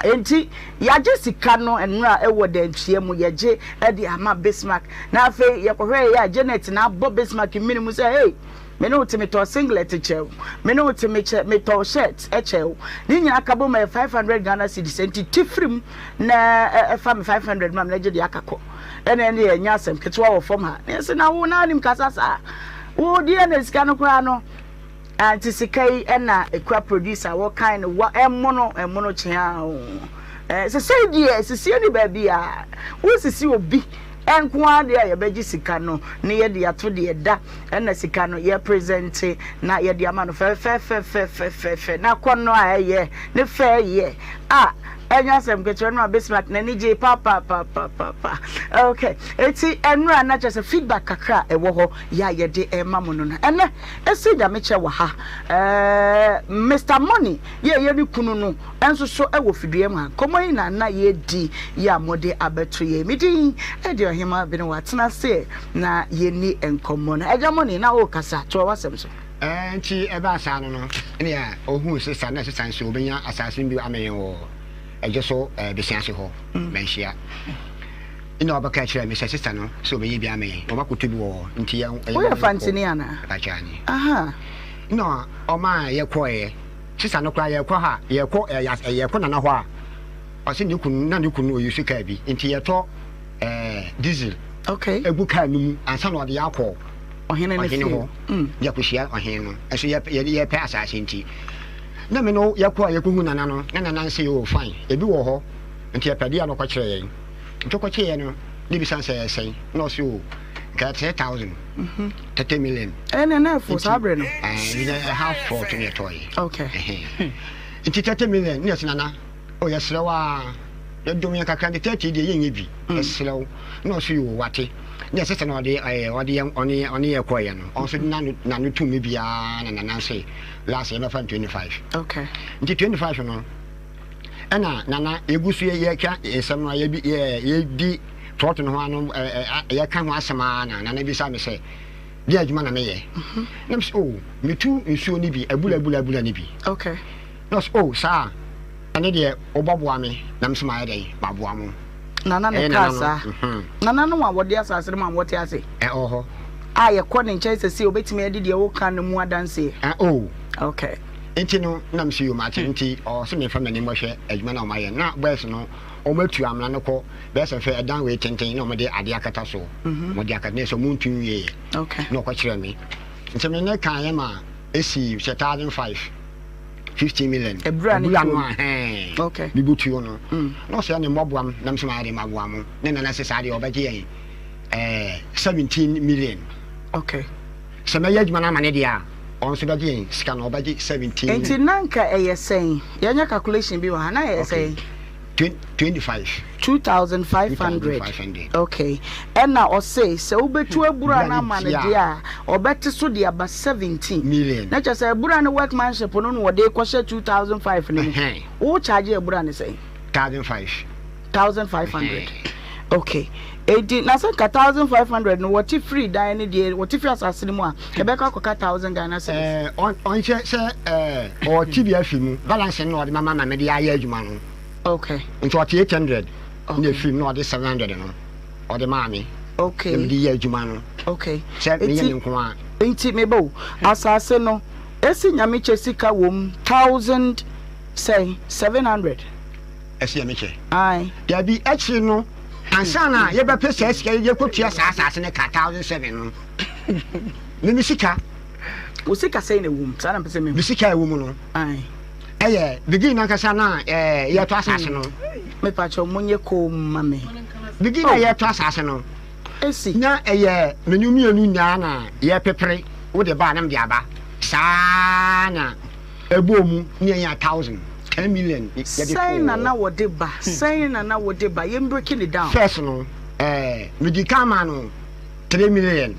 enti ya je sika no enra e wo da ntwie mu ye je e de ama Bismarck na afi ye kohwe ya Janet na abo Bismarck minimum say hey me no to me to singlet chew me no to me to shirt chew ni nya akabo me 500 Ghana cedis enti tifrim na fa me 500 mam na je de akako ene ne ye nya asem ketwa wo fom ha ne se na wo na nim kasasa wo die na sika no kra no anti sikai ena ekwa producer wo kind wa emmono chia se se die se sie ni ba bia wo sisi obi enkwa de ya beji sika no ne ye de ato de da na sika no ye present na ye de ama no fe na kono a ye ne fe ye enya sem ketwe no Bismarck na ni je pa okay eti enra na just feedback kakra e wo ho ya ye de ema mo no ene esi da me che wa ha Mr Money ye ni kunu no enso so e wo fidue mu ha komo na ye di ya mode abeto ye midin e de Ohemaa Benewaa tena se na ye ni enkomo na eja Money na o kasa to wasem so nti eba asa no ene ya ohun sisa na sisa nso obenya assassin bi amen wo ejeso besianse ho menhia ina obaka kire me sister no so be bi amen o makoto bi wo nti ya o fantini ana achani aha ina o ma ye koye sister no kwa ye ko ha ye ko nana ho a o se ni kunu na ni kunu o yusu ka bi nti ye to diesel okay egu ka num ansa no de yakọ ohene ne fi ya kushia ohene no eso ye pe asase nti na me no yakọ yakuhu nana no na nana say oh fine ebi wo ho nti ya pede ya no kwa kire yen nti kwa kire no ni bi sanse sen no so ka 30,000 30 million na for sabre no we have for to toy okay nti 30 million ni nana o ya srewa ya domi kakra de 30 de yen bi esrew no so yo wate ni sese no de oni ye koye no on so na no tumi bia na nana say last year 25 okay nti 25 no ana nana egusu ye ka esem no ye di trot no ano ye ka ho asema na nana bi sa me say di adwuma na me ye na me oh me tu nsuo ni bi abula ni bi okay no oh sa ane de oboboa me na me sema ye dey baboa mo nana ne kasa nana no wa wode asase no ma wote ase oho ye ko ne nche se obetimi ade de wo kan no mu adanse oh Okay. Nti no na msi yo match nti o se me fa mani mo hwe adwuma na o ma ye na boys no o matu amna no ko be se fe edan we tenten na mo de ade akata so mo de akata ne so mo ntun wie okay no ko kire me nti me ne kan ye ma esi 15 million ebra no okay bi butu yo no no se ne moboam na mse ma ade maboam ne na se sa ade obaje ye 17 million okay se me ye adwuma na ma ne dia on so bagi scan obaji 17 enti nanka eyesen yanya calculation bi wa ha na eyesen 2500 okay and now o say obetu abura na ma ne dia obete so dia ba 17 million na cha say abura ne workmanship no wo de kwhye 2005 ne wo charge abura ne say 1500 okay na say 1500 no what free die ne dey what free assassin mu a e be ka 1000 Ghana cedis on che o tibia film balance no de mama na me dey aye adwuma no okay into 800 ne film no de 700 no o de mama okay me dey adwuma no okay se me yen nko a enti me bo assassin no esi nyame che sika wom 1000 say 700 esi nyame che ai there be actually no ansana ye be pese sika ye kotua asase ne 1007 no me sika wo sika say na wom sana pese me sika e wom no ai eye begin na kasa na ye to asase no me pa cho monye ko mame begin na ye to asase no esi na eye menumienu nya na ye pepere wo de ba na me aba sana ebomu ni ya 10 million say na wo de ba say na wo de ba you breaking it down first no medical man no 3 million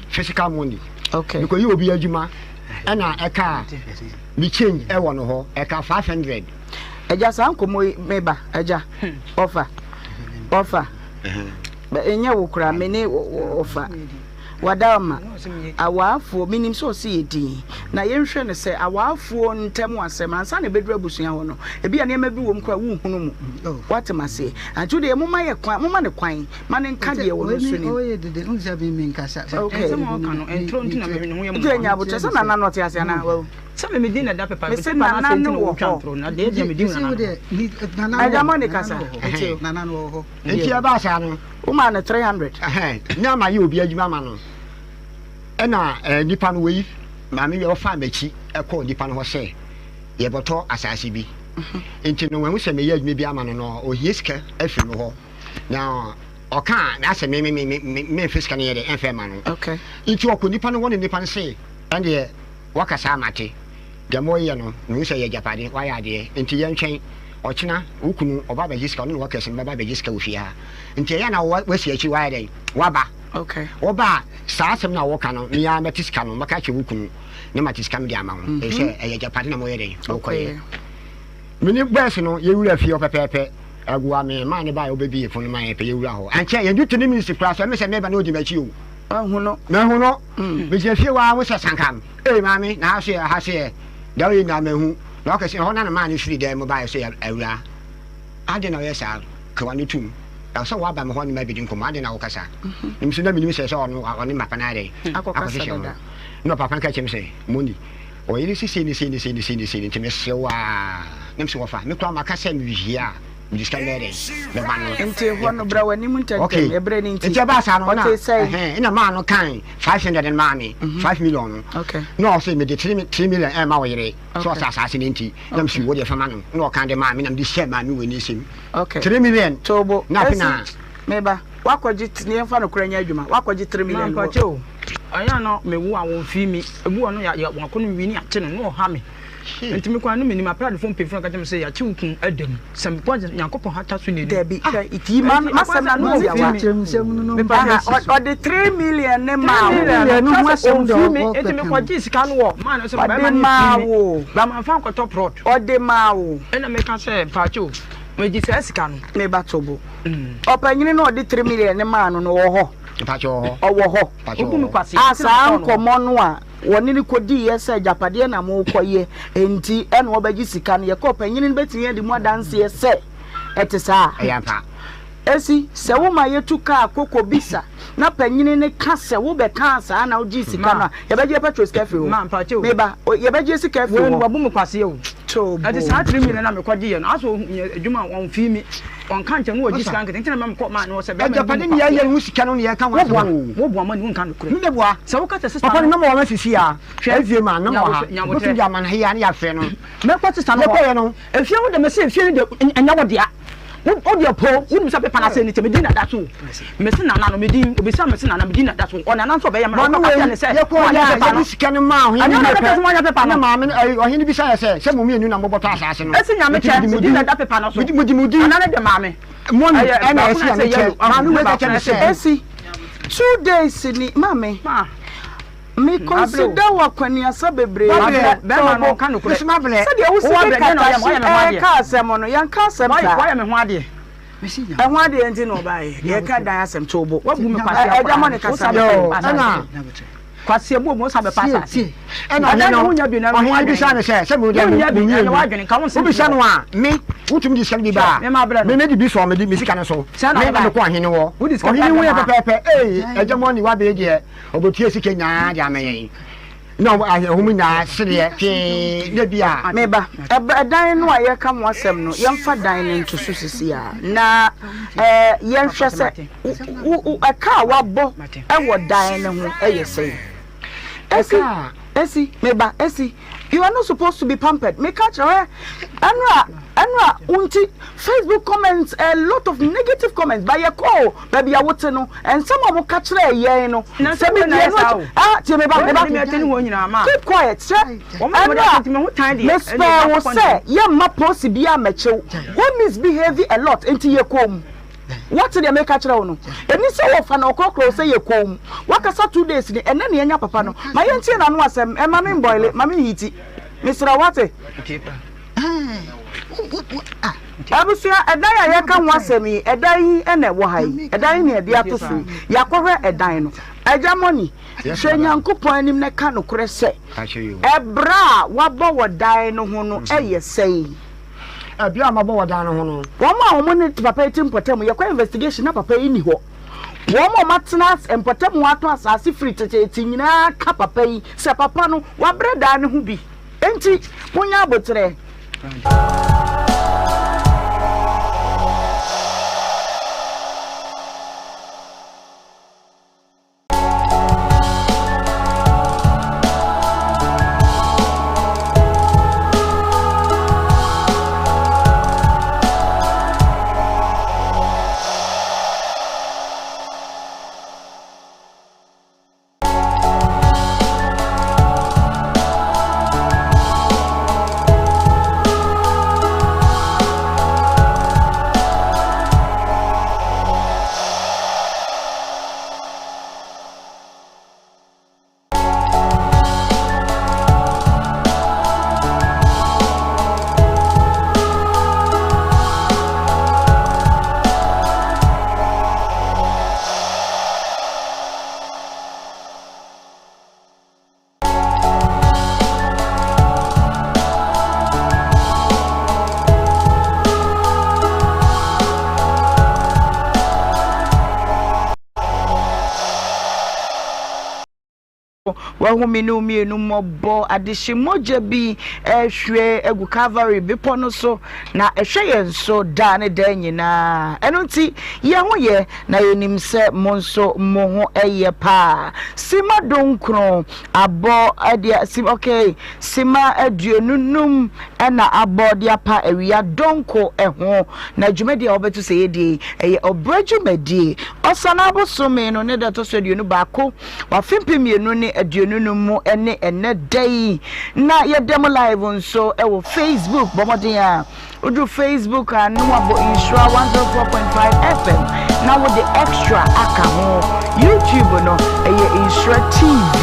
physical money okay because you obi adwuma na eka me change e wo no ho eka 500 eja san komo meba eja offer ba enye wo kura me ne offer wadama awafo minim so se yedi na yenhwe ne se awafo ntem asem ansa na bedura busua ho no ebi ya nema bi wom kwa wu hunu mu watemase antu de moma ye kwan moma ne kwan ma ne nka de wo no so ni oye de unja bi min kasa okay se mo kan no entro ntina me ne ho yam de nya bo tese na na no te ase na wa se me di na da pepa me se na na no twantro na de je me di na na aja mo ne kasa na na no ho enti aba sa no uma na 300 nya ma ye obi adwuma ma no ena nipa no we ma me yo fa machi e ko nipa no ho se ye boto asase bi enti no wen se me ye adwuma bi ama no no o hieska afi no ho na o kan na se me fiska ne ye de enfe ma no okay enti o ko nipa no won nipa no se ande wakasa amate de mo ye no no se ye japade wa ya de enti ye ntwen o china ukunu oba ba hiska no wakase baba ba hiska ofia enti ya na wa si achi wa ya de waba okay oba saasem na wo kanu ni ya metiska no maka che wukunu ne matiska me di ama ho e se e japade na mo ye den okoye mini bes no ye wura fi opepepe agua me ma ne ba obebi efo no ma ye pe ye wura ho anche ye dutu ni ministry class me se me ba no di machi o hu no me je fi wa wo se sankam mami na ha se da we na mehu na ka se ho na ma ne shiri dem ba ye se awura ade na ye sa ka wa ni tum so wa ba me ho ni ma bi din ko ma de na wo kasa nimso na minim se so no oni mapa na de akokasa no papa ka chem se moni o yiri si ni ntime se wa nimso wo fa me kwa maka se mi hia mi diska lere me ba no enti ho no bra wani mu ntante e bre ni nti enti ba sa no na ina ma no kan 500 and mami 5 million okay no say me de 3 million e ma wo yire so sa ni nti nam si wo de fa ma no no kan de mami nam di share mami we ni sim okay 3 million tobo na pina meba wakwaji ni enfa no kura nya adwuma wakwaji 3 million no pacho aya no mewu awon fi mi ebu ono ya wakono wi ni ate no ha me enti me kwa no me ni ma platform pe fun ka dem say ya chi ukun adam sam point yankopon hata so ne debi iti masam na no ya wa me pa o de 3 million ne ma no ho asem do enti me kwa ji sika no wo ma no so ba ma wo ba ma fa ko top road o de ma wo ena me ka say pacho me ji sika no me ba tobo opanyini no de 3 million ne ma no no wo ho pacho o wo ho ogun kwase asa nkomo no a woni ni kodi yesa japade na mo koye enti ene obaji sika no ye ko panyini betini de mu adanse yese etesa ayampa esi se wo ma yetu ka akoko bisa na panyine ne ka se wo be ka sa na oji sika na ye beje petrol sika fi wo me ba ye beje sika fi wo wabu me kwase wo to ati sa 3 million na me kwaje ye no aso adwuma won fi mi on kan nche no oji sika nkan ntina me ko ma no se be me Japan ni ye hu sika no ye kan wa wo bo ma ni won kan no kure me boa se wo ka se papa ni mama wa sisi a hwe ma na mo ha wo ti ja man ha ya fe no me kwate sa no efie wo de me se efie de enya wo dia o dia po wo sa pepa na se ni te medina da so me se na no medin obisa me se na medina da so ona na so be ya me no ka ne se ye ko ya ye sika no ma ho ni pepa na ma me o hin bi sa ya se mo mienu na mboboto asase no ese nya me che medina da pepa na so mudi ona ne de ma me mo ni ana esi ya me che ma no we ka che esi 2 days ni ma me me consider wakwania sabebre be ma no ka no kure se ma ble se de wo se ka asem no yan ka asem ta why me ho ade e ho ade enti no bae ye ka dan asem chobo wabu me kwase e ja mo ne ka sa ana kwase bo mo sa be pasa ana no o hin bi sa ne se mo de ni wa dwene ka won se bi sa no a me wutumi di sika bi ba me di bi so me di sika ne so me na ko hin wo o hin wo ye pepepe e ja mo ni wa be je obotie sika nya ja me yin no ahumi na sede fi de bia me ba dan no aye ka mo asem no yemfa dan ne nto so sisi a na yenhwe se aka wabo e wo dan ne ho eye sei esi me ba esi you are not supposed to be pampered me catch her anwa unti Facebook comments a lot of negative comments by your call baby ya wote no and some of catch her yen no say me ti me ba keep quiet say me spare wo say ya ma post bia mechew we misbehave a lot into your come what they make catch her no eni say wo fa na okokro say ye kom wakasa 2 days ni ene ne nya papa no ma ye ntie na no asem e ma me boil ma me hiti Mr. Wate abusia edan ya ka ho asem yi edan yi ene wo hai edan ne de atoso yakohwe edan no aja money hwe nyankopon anim ne ka no kore se ebra wabo wodan no ho no eye sei bia ma bo wadan no ho no wo ma ne papa etim potem ye kwa investigation na papa yi ni ho wo ma matena empotem wato asase free tete nyina ka papa yi se papa no wabreda ne ho bi enti munya abotre wahuminu mienu mobo adishi moja bi ehwe egu Calvary bipo no so na ehwe yenso da ne da nyina eno nti ye ho ye na yenim se monso mo ho eye pa sima donkro abo adia sim okay sima aduonunum ena abo dia pa ewia donko eho na dwumadi a obetu se yedie eye obrajumadi osana abosome no ne da to so aduonu baako wafimpi mienu ne aduonunum mu ene day na yedem live nso e wo Facebook bomodin a odu Facebook anu abo Nhyira 104.5 FM na wo the extra aka ho YouTube no eye Nhyira TV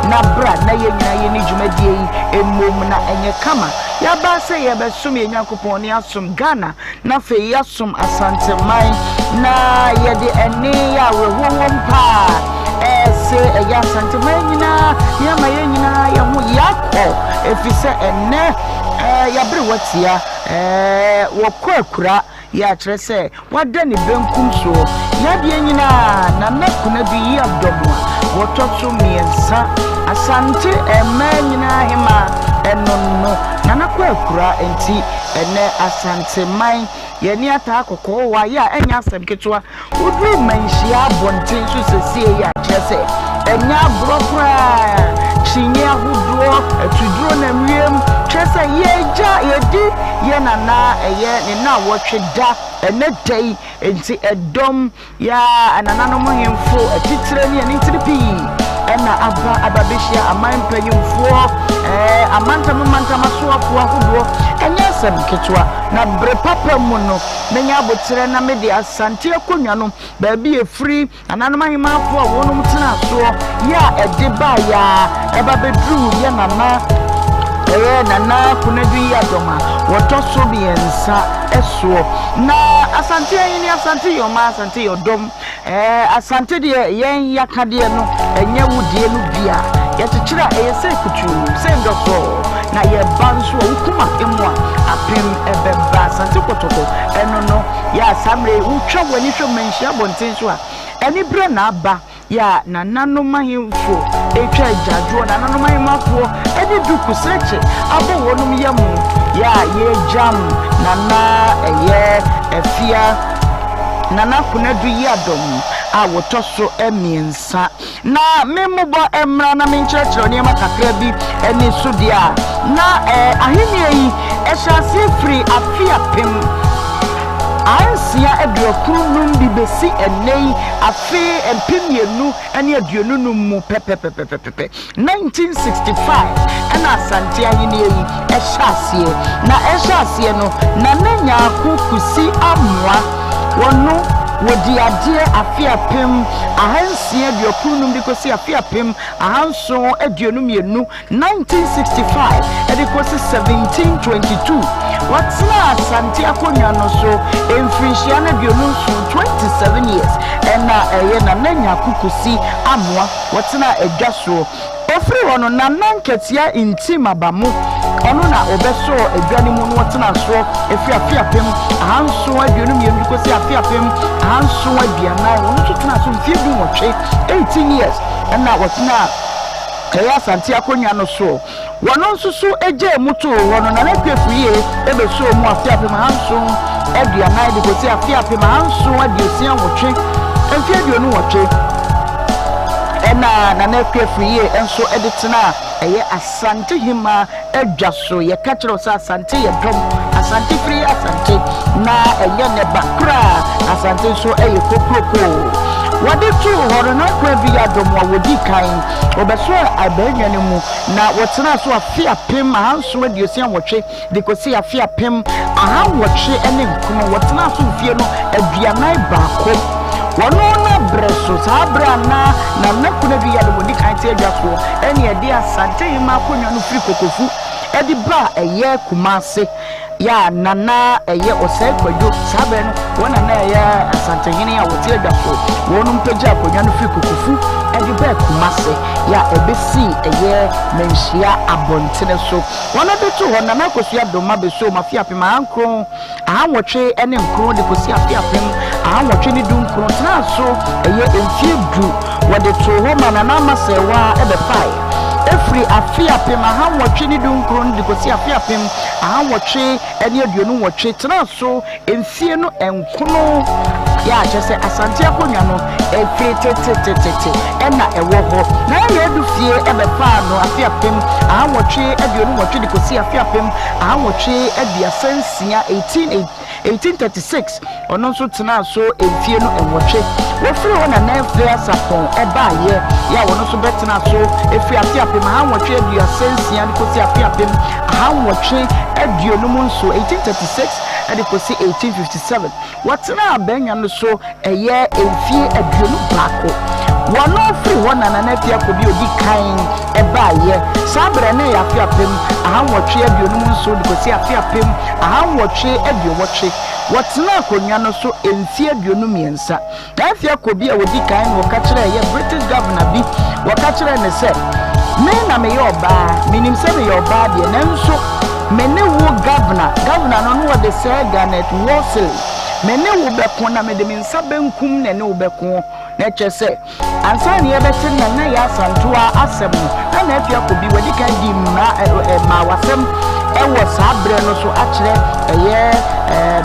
na bra na ye nyina ye ni dwumadie yi emom na enye kama ya ba se ye be sum ye nyankopon ne asum Ghana na fe ye asum Asante mai na ye de ene ya we wompa se eya Asante mai nyina ya ma ye nyina ya hu yakọ efise enne ya bere watia wo kwakura ya kyerɛ sɛ wada ne benkum so yadeɛ nyinaa na nakuna bi yi adɔmo a wɔtɔ so mmiɛnsa asante ɛmɛ nyinaa hema ɛnonno na nakɔ akura enti ɛnɛ asante man yɛni ata akɔkɔɔ wa yɛ a ɛnya asɛm ketewa woduru manhyia abɔnten so sɛsie yɛ akyerɛ sɛ ɛnya aborɔ koraa chinye ahodoɔ atuduro na wiem kyerɛ sɛ yɛdi yɛ nana ɛyɛ ne na wɔtwe da ɛnɛ dai enti ɛdɔm ya anananom hemfo atitire ne ɛne ntiri pii ɛna aba bɛhyia aman mpanyimfoɔ amantam asoafoɔ ahodoɔ ɛnyɛ asɛm ketewa na bere papa mu no menya abotere na mede asante akonnwa no baabi efiri ananom ahemafo a wɔnom tena soɔ yɛ a ɛde ba ya ɛba bedru yɛ nana kunadu yi adoma wɔtɔ so biɛnsa ɛsoɔ na asante yi ne asante yɔma asante yɔdɔm asante deɛ yɛn yakadeɛ no ɛnyɛ wudie no bia yɛkyekyere ɛyɛ sɛ kutu sɛ ndɔsɔ na yɛba nso a wokuma emu a apem ɛbɛba asante kɔtɔkɔ ɛno no yɛ asamre wotwa w'ani hwɛ manhyia bɔnten so a ɛne berɛ na aba ya nananom ahemfo etwa agyadoɔ nananom ahemafo ɛde duku sɛkye abɔ wɔnom yam ya yɛgyam nana ɛyɛ afia nana kunadu yi adom a wɔtɔ so mmiɛnsa na memobɔ mmra na menkyerɛkyerɛ nneɛma kakra bi ɛne so deɛ a na ahemie yi ɛhyɛ aseɛ firi afe apem ansia aduokrunum bi besi enei afi empemienu ene aduonunum mu pepepepepepe 1965 ana asante ahini yi ehyasie na ehyasie no na nanya akukusi amwa wono wodi ade afi apem ahansia aduokrunum bi kosi afi apem ahanso aduonumienu 1965 ede kosi 1722 watsina asante akonnwa no so emfirihia na bionu so 27 years ena eye na nanya kukusi amwa watsina edwa so ofri wono na nanketia intima bamu ono na obeso edwane mu no watsina so efi afiapem ahanso aduonu mienu kosi afiapem ahanso aduana wono tutuna so mfiedu nwotwe 18 years ena watsina kaya asante akonnwa no so wono nsusu eje muto wono na nakwefuye ebeso mu afiapem ahanso aduana de kosi afiapem ahanso aduosia nwotwe emfiedu nwotwe ena na nakwefuye enso edetena eye asante hima edwaso ye kachiro sa asante ye dom asante free asante na enye ne bakra asante so eye kokroko wade tu horo na kwa bi adom wa wodi kan obeso abanya ne mu na wotena so afia pem ahanso aduosia nwotwe de kosi afia pem ahanwotwe ene nkono wotena so fie no aduanan baako wono na breso sabra na nakuna bi yado wodi kan te adwaso ene ede asante hima konwa no firi kokofu ede ba eye kumase ya nana eye osai kwadwo sabe no wona na eye asante hini a woti adwaso wono mpagya konwa no firi kokofu ede ba kumase ya ebesi eye menhia abontene so wona betu ho na kosu adoma beso mafia pema ankro ahanwotwe ene nkro de kosi afia pem ahanwotwe ni du nkro tena so eye emfie du wode to ho mana na masewa ebe fai efri afia pem ahanwotwe ni du nkro de kosi afia pem ahanwotwe ene aduonu wotwe tena so emfie no enkono ya kyese asante akonnwa no efie tetetetete ena ewo ho na ye du fie ebe fa no afia pem ahanwotwe aduonu wotwe de kosi afia pem ahanwotwe aduasansia 1836 ono nso tena so emfie no enwotwe wofiri wona na efie asapon eba ye ya wono so betena so efie afia pem ahanwotwe aduasansia de kosi afia pem ahanwotwe aduonu mu nso 1836 ade kosi 1857 watena abenya no so eye emfie aduonu baako wono free wona na afia ko bi odi kan eba ye sabre na ya afia pem ahanwotwe aduonu mu nso de kosi afia pem ahanwotwe aduowotwe watena akonnwa no so emfie aduonu miensa na afia ko bi a odi kan no ka kire ye British governor bi waka kire ne se me na me yoba minim se me yoba de na nso mene wo governor na no de say Garnet Worsley mene wo beko na me de me nsa benkum na ne wo beko na kyese ansa ne yebete na ya santoa asem na na afia ko bi wadi ka di ma wasem ewo saa bre no so akire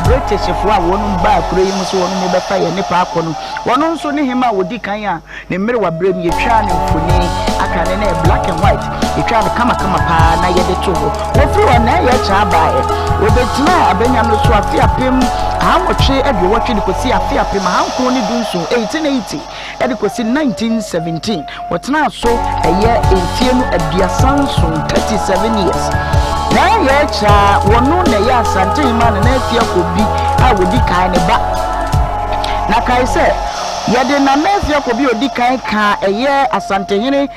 British fo a wonu ba kuro yi muso wonu be fa ye nipa akono wonu nso ne hema wodi kan a ne mmere wa bre mi yetwa ne mfoni aka ne na black and white yetwa ne kama pa na ye de to wo firi wa na ye cha ba e obetima abenya no so afia pem awotwe ede wotwe de kosi afia pem hanko ne dunso 1880 ede kosi 1917 wotena so eye enfie no aduasanso 37 years na ye cha wonu na ya asante ma na afia ko bi a wodi kan ne ba na kai se ye de na afia ko bi odi kan ka eye asante hene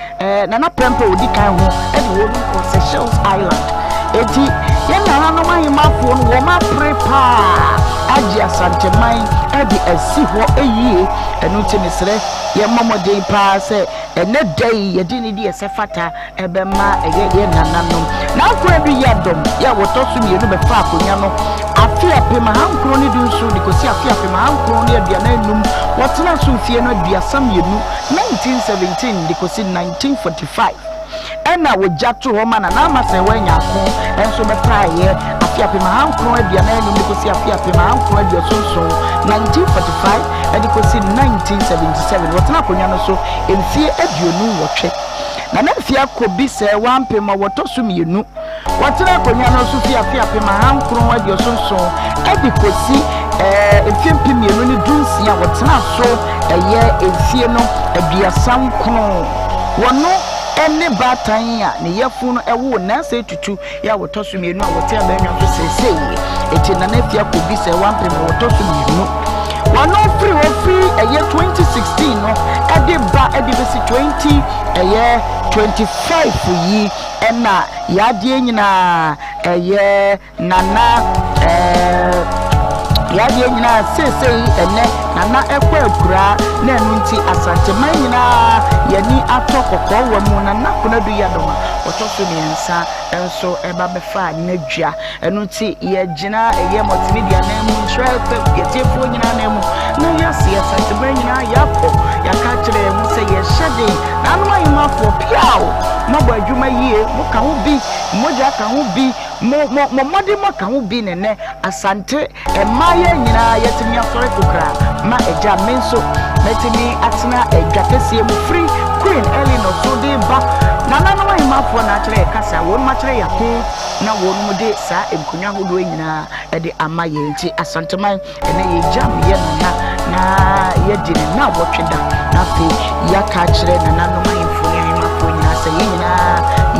na na pempe odi kan ho e de wonu ko Seychelles Island eti ye na no ma himafo no wo ma prepare agi asante man e de asi ho eyie enu ti misre ye momodin pa se ene dai ye di ni di esefata ebe ma ye nananom na akura bi yadom ya wotosu mi enu be fa akonya no afia pema hankro ni dunsu ni kosi afia pema hankro ni aduana enum wotena so fie no aduasam yenu 1917 di kosi 1945 ena wojato ho mana na amase wanya ko enso be praye afia pema hankro aduana enum di kosi afia pema hankro aduasonso 1945 edi kosi 1977 wotena akonya no so emfie aduonu wotwe na mfie akobi se wampema wotosu mienu wotena akonya no so fia pema hankro aduasonso edi kosi emfie mienu ni dunsia wotena so eye emfie no aduasam kono wono ene batan ya ne yafu no ewo na se tutu ya wotosu mienu a wote abanwa so sesei eti na mfie akobi se wampema wotosu mienu wano free eye 2016 no ede ba ede besi 20 eye 25 yi ena yade nyina eye nana yade nyina sesei ene nana ekwa akura na enu nti asante man nyina yani atokoko wa mu nana kuna du yadoma otoso miensa enso eba befa nadua enu nti ye gina eye multimedia na mu nhwete yetefo nyina na mu na yasi asante man nyina yapo yakakire mu se ye hyede na anu ayimafo piao mabo adwuma yie mo ka ho bi moja ka ho bi mo modi mo ka ho bi nene asante emaye nyina yetimi asore kokra ma eja menso metimi atena edwakese mu free Queen Eleanor so de ba nana no ahimafo na akire kasa won ma kire yako na won mu de sa enkonya hodo nyina e de amaye nti asanteman ene ye jam ye na ye dine na wotweda na fe ya ka kire nana no ahimfo ni ahimafo nyina sa ye nyina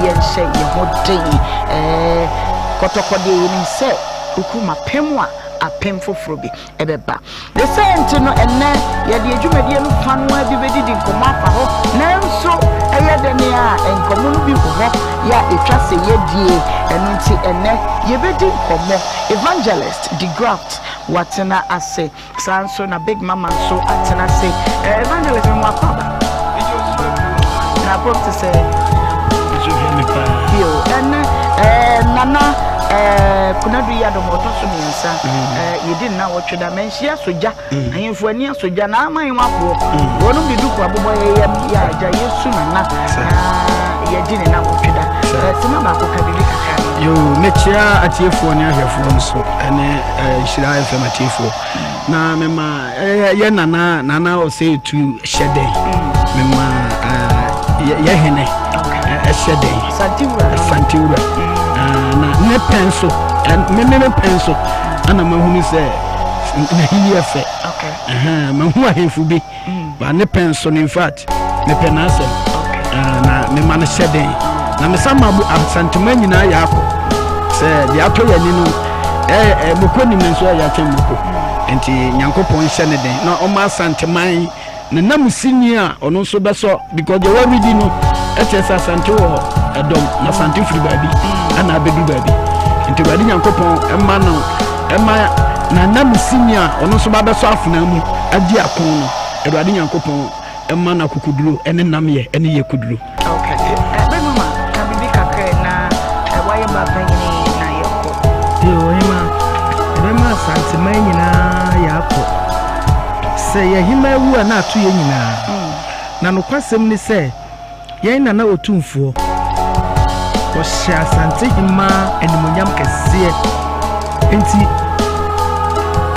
ye nhye ye hoden kotokode ni se ukuma pemwa apem foforo bi ebeba the same no enne ye de adwumadie no fanwa bi bedidi nkomo afa ho nanso eye de ne a enkomo no bi ho ya etwa se ye die enu nti enne ye bedi nkomo evangelist the graft watena ase sanso na big mama so atena se evangelist mo akaba na pop to say yo enne nana kuna du ya do moto so miensa yedi na wotweda menhia soja ahemfo ani soja na aman wapo wonu bi du kwa bobo ya ja yesu na yedi ne na wotweda sima ba ko kabili kaka yo mechia atiefo ni ahefo nso ene Nhyira FM atiefo na mema ye nana o say to shede mema ye hene shede santiura na ne penso me penso ana mahunu se na hini efe mahu ahemfu bi ba ne penso in fact me penase na me man shede na me sama bu asantuma nyina yako se dia to yani no mokoni menso ya temoko enti nyankopon hye ne den na o ma asanteman na namusini a ono nso beso because the way we di no etesa asante wo edom na asante firi baabi ana abedu baabi enti baabi nyankopon emma no emma na namusini a ono nso ba beso afuna mu agi akon no edwade nyankopon emma na kukuduro ene namye ene ye kuduro okay mama ka bibi kakre na waye ba panyini na yoko yo Ohemaa say ye hima wu na ato ye nyina na no kwasem ni say ye na na otumfuo o hye asante hima animonyam kese enti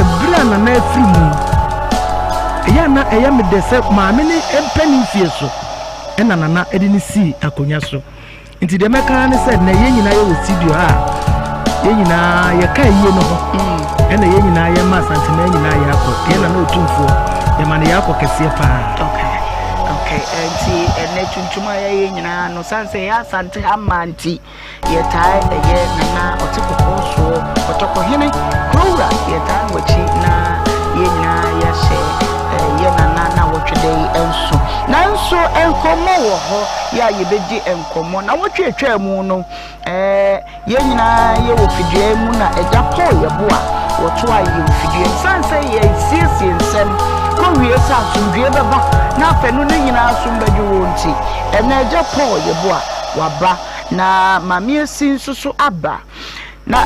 ebra na na afrimu ya na eya me de se maame ni empani fie so ena nana edi ni si akonya so nti de meka ne said na ye nyina ye wo studio a ye nyina ye ka yie no ho ena ye nyina ye ma santima ye nyina ye akọ ye na otumfo ye ma ne ye akọ kese pa okay nti ene tuntuma ye nyina no sanse ya sante amanti ye tai ye nana otikoko so otoko hene kura ye tai wachi na ye nyina ye she ye nana wotwede enso nanso enkomo wo ho ya ye bedi enkomo na wotwetwa mu no ye nyina ye wo fidue mu na eja Paul ye bo a woto aye wo fidue sanse ye siesie nsem ko wie sa asundue beba na afenu no nyina asumbaji wonti ena eja Paul ye bo a waba na mamie sinsusu aba na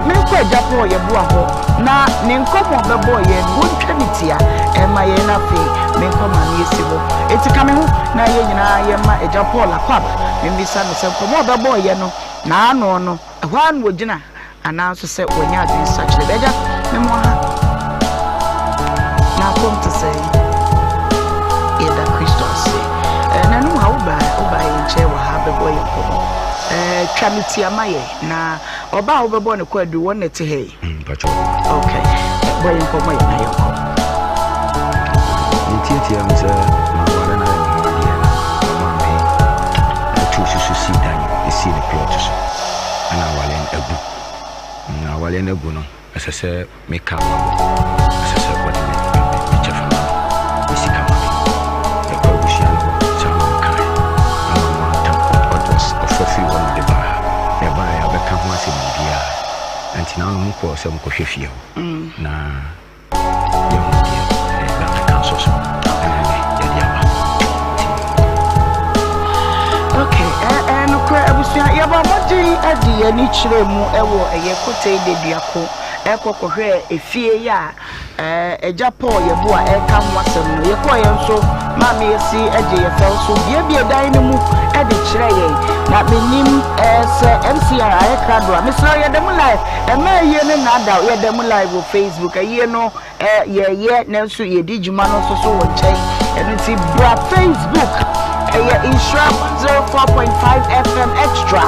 me ko eja Paul ye bo a ho na ne nkomo bebo ye wontwa mitia ma ye na fe me ko mamie sibo eti kame ho na ye nyina ye ma eja Paul akwaba me bisa no se nkomo bebo ye no na ano no hwan wo gina ana so se wonya adin sachire beja me mo ha na kom to say ye da Christos na no ha oba ye che wa ha bebo ye nkomo twamiti amaye na oba wo bebo ne ko adu won ne te he okay boy nkomo ye na ye ko Ntiatia mse mawale na mwadi na mama me tu susu dan esi ne plot so ana wale na ebu no asese me ka mabo asese kwadi me chefa na esi ka mabo e ko bushia no chama kai ama ta otos ofofi won de ba e ba ya be ka ho ase bibia anti na no mu ko se mu ko hwefie na ya mu dia na ka so yaba modi adi ani chire mu ewo eye kote de duako ekokohwe efie ya eja Paul ye bo a eka nwasem no ye ko ye nso ma me esi eje ye fel so bie dan ni mu edi chire ye na menim se MCR ayekra do a mesro ye dem live ma ye ne na da ye dem live on Facebook ye no ye na nso ye di juma no so wo nchen eno ti bra Facebook Nhyira 04.5 FM extra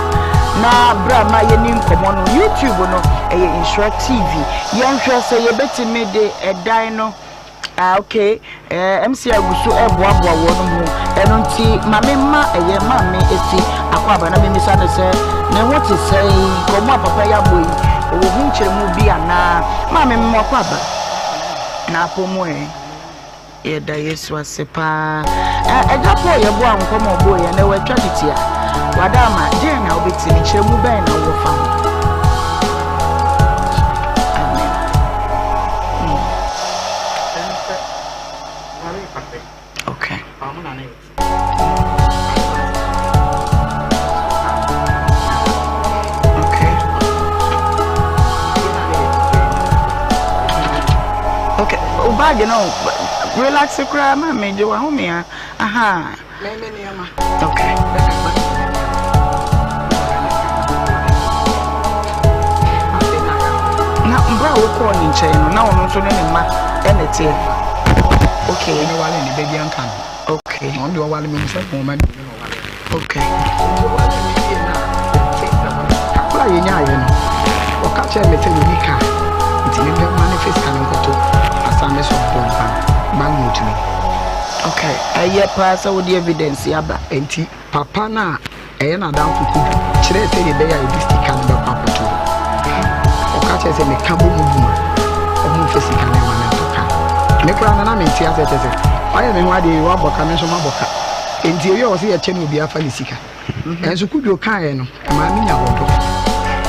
na brama ye ni nkomo no YouTube no Nhyira TV ye nhwe se ye betime de edan no okay MC agusu eboaboa wo no mu eno nti mame ma mame esi akwaba na me misa no se na woti sei komo papa ya boyi owo hu nkyere mu bi ana mame mo akwaba na pomo ye da Yesu asepa eja Paul ye bo ankomo bo ye na watwa ditia wadama je na obeti ni kyeremu ben na wo fa amen okay okay obage no relax kra ma meje wa ho me aha okay na mbra wo ko ni nche no na ono so ne ma enete okay ni wale ni baby anka okay no ndi wale me so ko ma okay akwa ye nya ye no o ka che me te ni ka nti me manifest kan nkoto asame so bomba manutimi okay aye pass with the evidence yaba enti papa na na dan fuku kire se de beya edistika na papa to o ka che se me ka bo mu buma o mu fesi kan na na toka me kra na me nti ase tese aye me wa de wa boka me so ma boka enti ewe o se ye che no bi afa ni sika enso kudu kan ye no ma mi nya wodo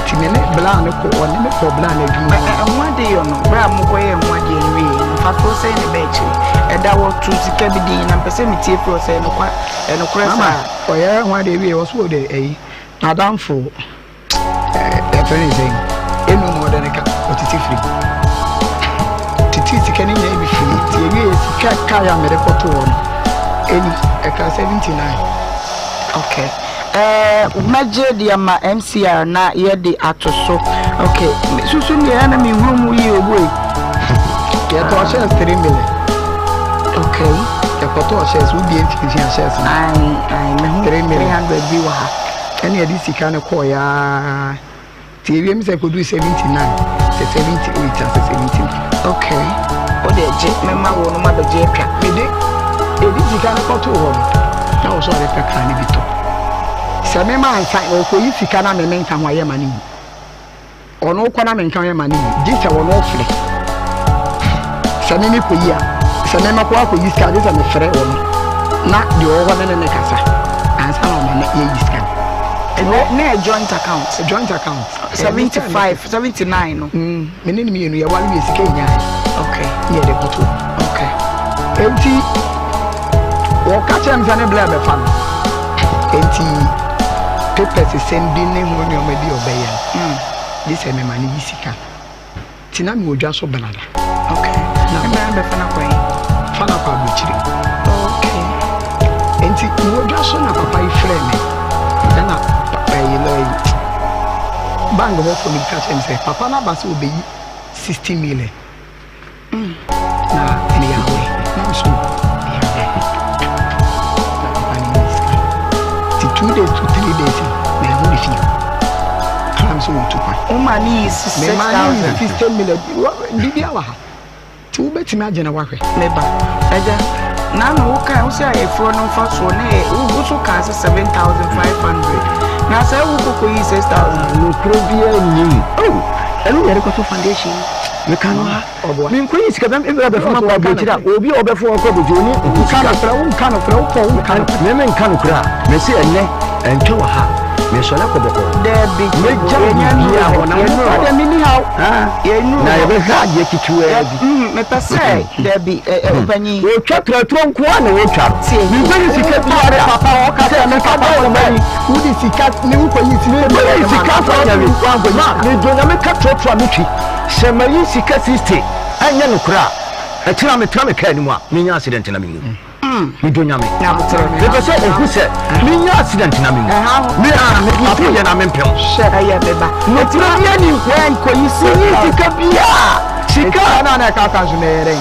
timene bla ne ko oni me ko bla na dum nwade yo no bra mo ko ye nwade ni we fa so se ne bechi eda wo tu sika bi din na pese mi tie pro se no kwa eno kra sa o ye nwade we wo so de adamfo friend saying eno mo de ne ka otiti free titi sika ni nya bi free tie we kaya me report one. Any eka 79. Okay. Major the MCR na ye the atoso. Okay. Susu ni na mi huru yi obo. Ya to shares 3 million. Okay. Ya to shares we be efficient shares. I me 300 bi wa ha. Any edi sika na call ya TV me say could do 79. Say 78 and 17. Okay. O de je me ma wo no ma be je twa. Me de edi sika na koto ho. Na wo so re pe kan ni bito. Se me ma ansa o ko yi sika na me menka ho aye mani. Ono ko na menka aye mani. Di se wo no fre. Se me ni ko yi a. Se me ma ko yi sika de se me fre wo no. Na di o ho ne kasa. Ansa na ma na ye yi sika. Ne joint account. A joint account. 75, 79 no. Me ni me ya wale me sika nya. Okay. Ye de koto. Okay. Enti o ka chem zane bla be fa no. Enti papers sending ne ho ne o ma bi obeya. This e me mani bisika. Tina me odwa so banada. Okay. Na me be fa na kwa yi. Fa na kwa buchiri. Okay. Enti me odwa so na papa yi frɛ me. Na papa yi loy. Bang ho for me ka chem say papa na ba so obeyi 60 million. Na me yawe. Na so 2 days to 3 days, me have only few. I'm so to pay. Money is 6,000. 15 million. Did you have? 2 bet imagine a worker. Neighbor. Eja. Now no can you say a phone on first one? Who so can 7,500? Now say who could use 6,000? No problem. Oh, and we are going to foundation. We can me kwesi ka bem ebra be fama kwa botira obi obefo okọ bojoni kan of me men kan kura me se enne entwe wa ha me so la ko boko there be me jam ya wona mo de mini how na ye be ha je kituwe bi me pese there be obanyi o twa tratro nko na o twa me bani sika bi are papa o ka se me ka ba bani udi sika me wo ko yi sika sika fa ya me jonya me ka tratro me twi sema yi sika 60 anya no kura e tira me ka ni mu a me nya accident na me mu me do nya me na botere me be so ohu se me nya accident na me mu me apo ye na me mpem she aye beba no tira ye ni ko yi sika bia sika na ka ka so na yere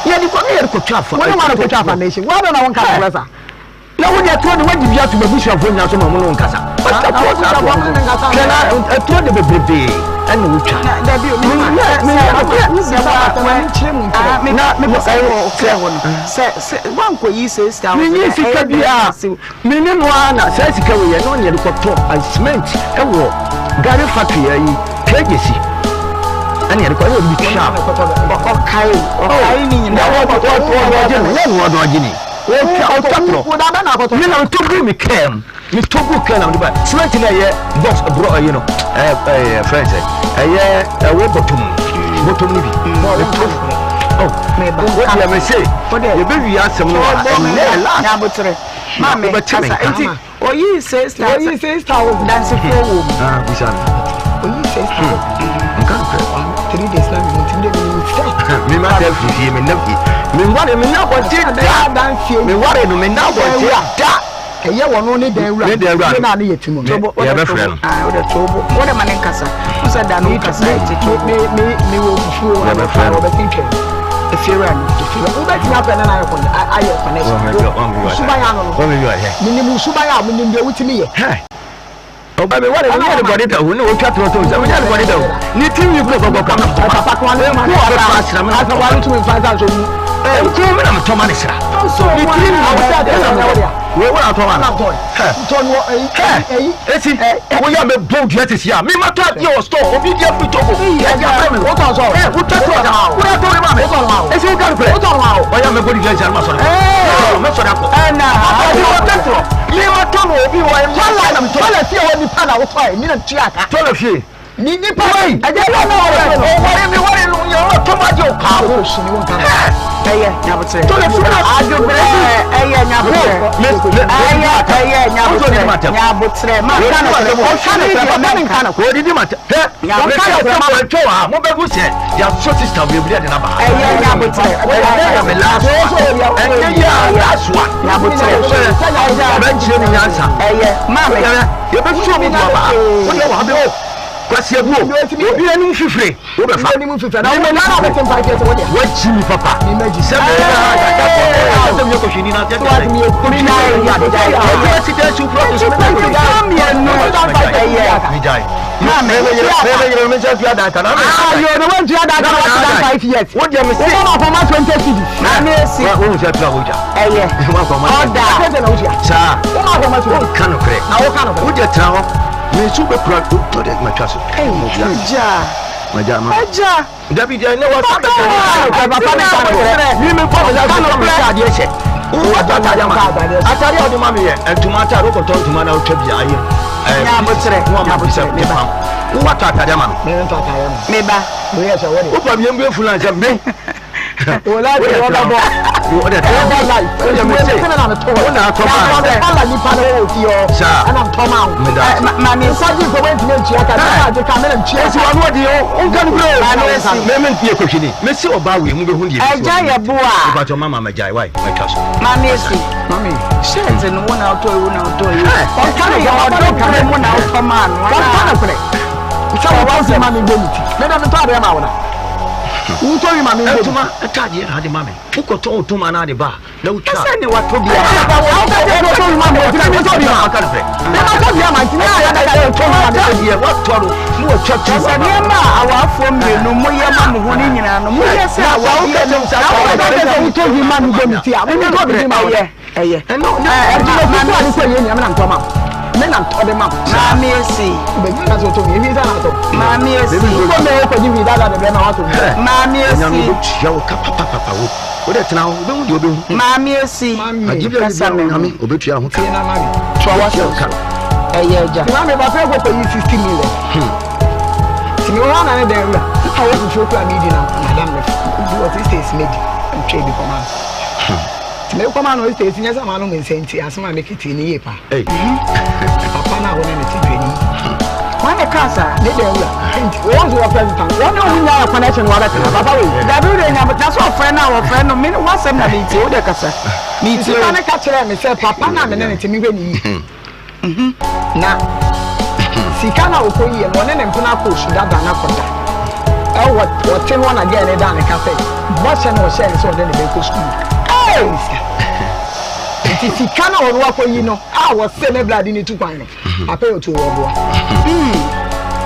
ye ni ko me yere ko twa fa wona ma ko twa fa nation wa na won ka presa na won ya to ni wadi bia to babu shafo nya so ma mo no nkasa to de bebebe and which there be say one ko yi say star me ni sika bia me ni no ana say sika we no ne ko to cement e wo gari factory yi kegesi ani e ko bi sharp okai ni na wo do agini o tapro me na to bring me kem me to go kem na ba cement na ye box bro you know friends we bottom ni bi oh me ba what you may say you be we asem no na botere ma me kasa enti oyi say star dance for wo bisa oyi say star nkan 3 days la me ntinde me ma da fi me na fi me ware me na ko je da me ware no me na ko je da eye wono ne da ewura me na ne yetimo ya be frɛ no o de tobo o de manen kasa o sa da no kasa me wo fufu o be frɛ no be tinke efiera no o be tina pe na na ayeko aye connection suba ya no no ni mu suba ya mu ni be wutimi ye o ba be ware ni e body da wo ni o twa tro to se wo ni body da ni tin yi ko papa ko ale ma ko ara asra me asa wa ntumi fanza so mu ko me na to ma ne sra so ni tin na wo da na we were at one to no eti wo ya me bold yet is ya me matter your store obi dia free to go ya ja pay me what on so wo to da wo ya to ma me eti wo kan play o ya me go di ja ma so me so da ko na wo to to me matter no obi wo ya na me to la fie wo ni pa na wo to ai ni na tu aka to la fie ni pa wai aja na wo mi wore no ya wo to ma jo ka Eye nyabotre. Eye nyabotre. Nyabotre. Ma kana ko di mata. Mo be gu se ya so sister we bia de na ba. Eye nyabotre. Me last one. Nyabotre. Ben jire ni nyansa. Eye ma me. Ye be so mo ba. Wo de wa be o. Kwasi ebu obi enu fifire wo be fa enu fifire na me na be tempa ke so wo dia wo chi mi papa mi meji se me na me ko shini na te wa mi ko mi na ya de dai o ti te su pro so me na mi enu da ba ye mi dai na me me se fi ada kana yo no want to ada kana 5 years wo dia me se na for ma 20 cedi na me si wo se tra wo ja eye ma ko ma oda na wo ja sa wo ma ko ma so kana kre na wo kana wo dia tra ho me super proud to the machaso maja David I know what me papa da ko me sa de che what atari o de mama ye entumata ro ko ton tuma na o twa bia aye nya botre me ba what atari ma me ba we ya so what o pa bi embe fula nja me o la de o da bo o da life o de me se na na to o na to ma ala ni pa na o ti o ana to ma me so ji ko went me ntia ka na je ka me na ntia si wa no de o nka no bro me me ntie ko hwini me si oba we mu be hu die eja ye bo a ba to mama majai why my trust mama esi mama shenze no wona auto e wona auto e o ka no ya do ka me na auto man wa ka na kure so wa se mama go muti me da me to ade ma wona Utori mami ngo tuma atadi ya hadi mami uko to tuma na de ba na ucha sasa ni watu bia to mami utori mami akarfe na to bia manti na ya da to mami de watu ro mu ocha sasa ni ma awafo menu mu ye ma mu honi nyina no mu ye se awa uke to sa ko utori mami ngo miti a mu to bi ma ye eye no mami ko ye ni am na to ma me na to de ma mami esi be na so to mi vi za na to mami esi ko me ko ji vi da de na wa to mami esi ya o ka papa wo o de tena wo be hu de obe hu mami esi ajibia ni mami obetu ya hu ka na mami to wa se ka eye ja mami ba fe ko pe 50 million ti mi wa na ne de ura ha wo fu shoku ami di na madam me do what is this made and trade for man me ko ma no este sinya za ma no mensenti asema me kiti ni ye pa papa na wona ne tidweni wane kasa ne de wura won zo president won no nya connection wa beta papa we da bi re nya na so friend na wo friend no me no wasem na me ti o de kasa me ti na ka kire me say papa na me ne ti mi hweni na sika na okoyi ye no ne ne mpuna ko su da na koda what tin one again e da ne ka say bo se no share so de ne be ko school Ti kana wonu akoyi no a wo se me blade ni tu kwan no papa yo to wo bo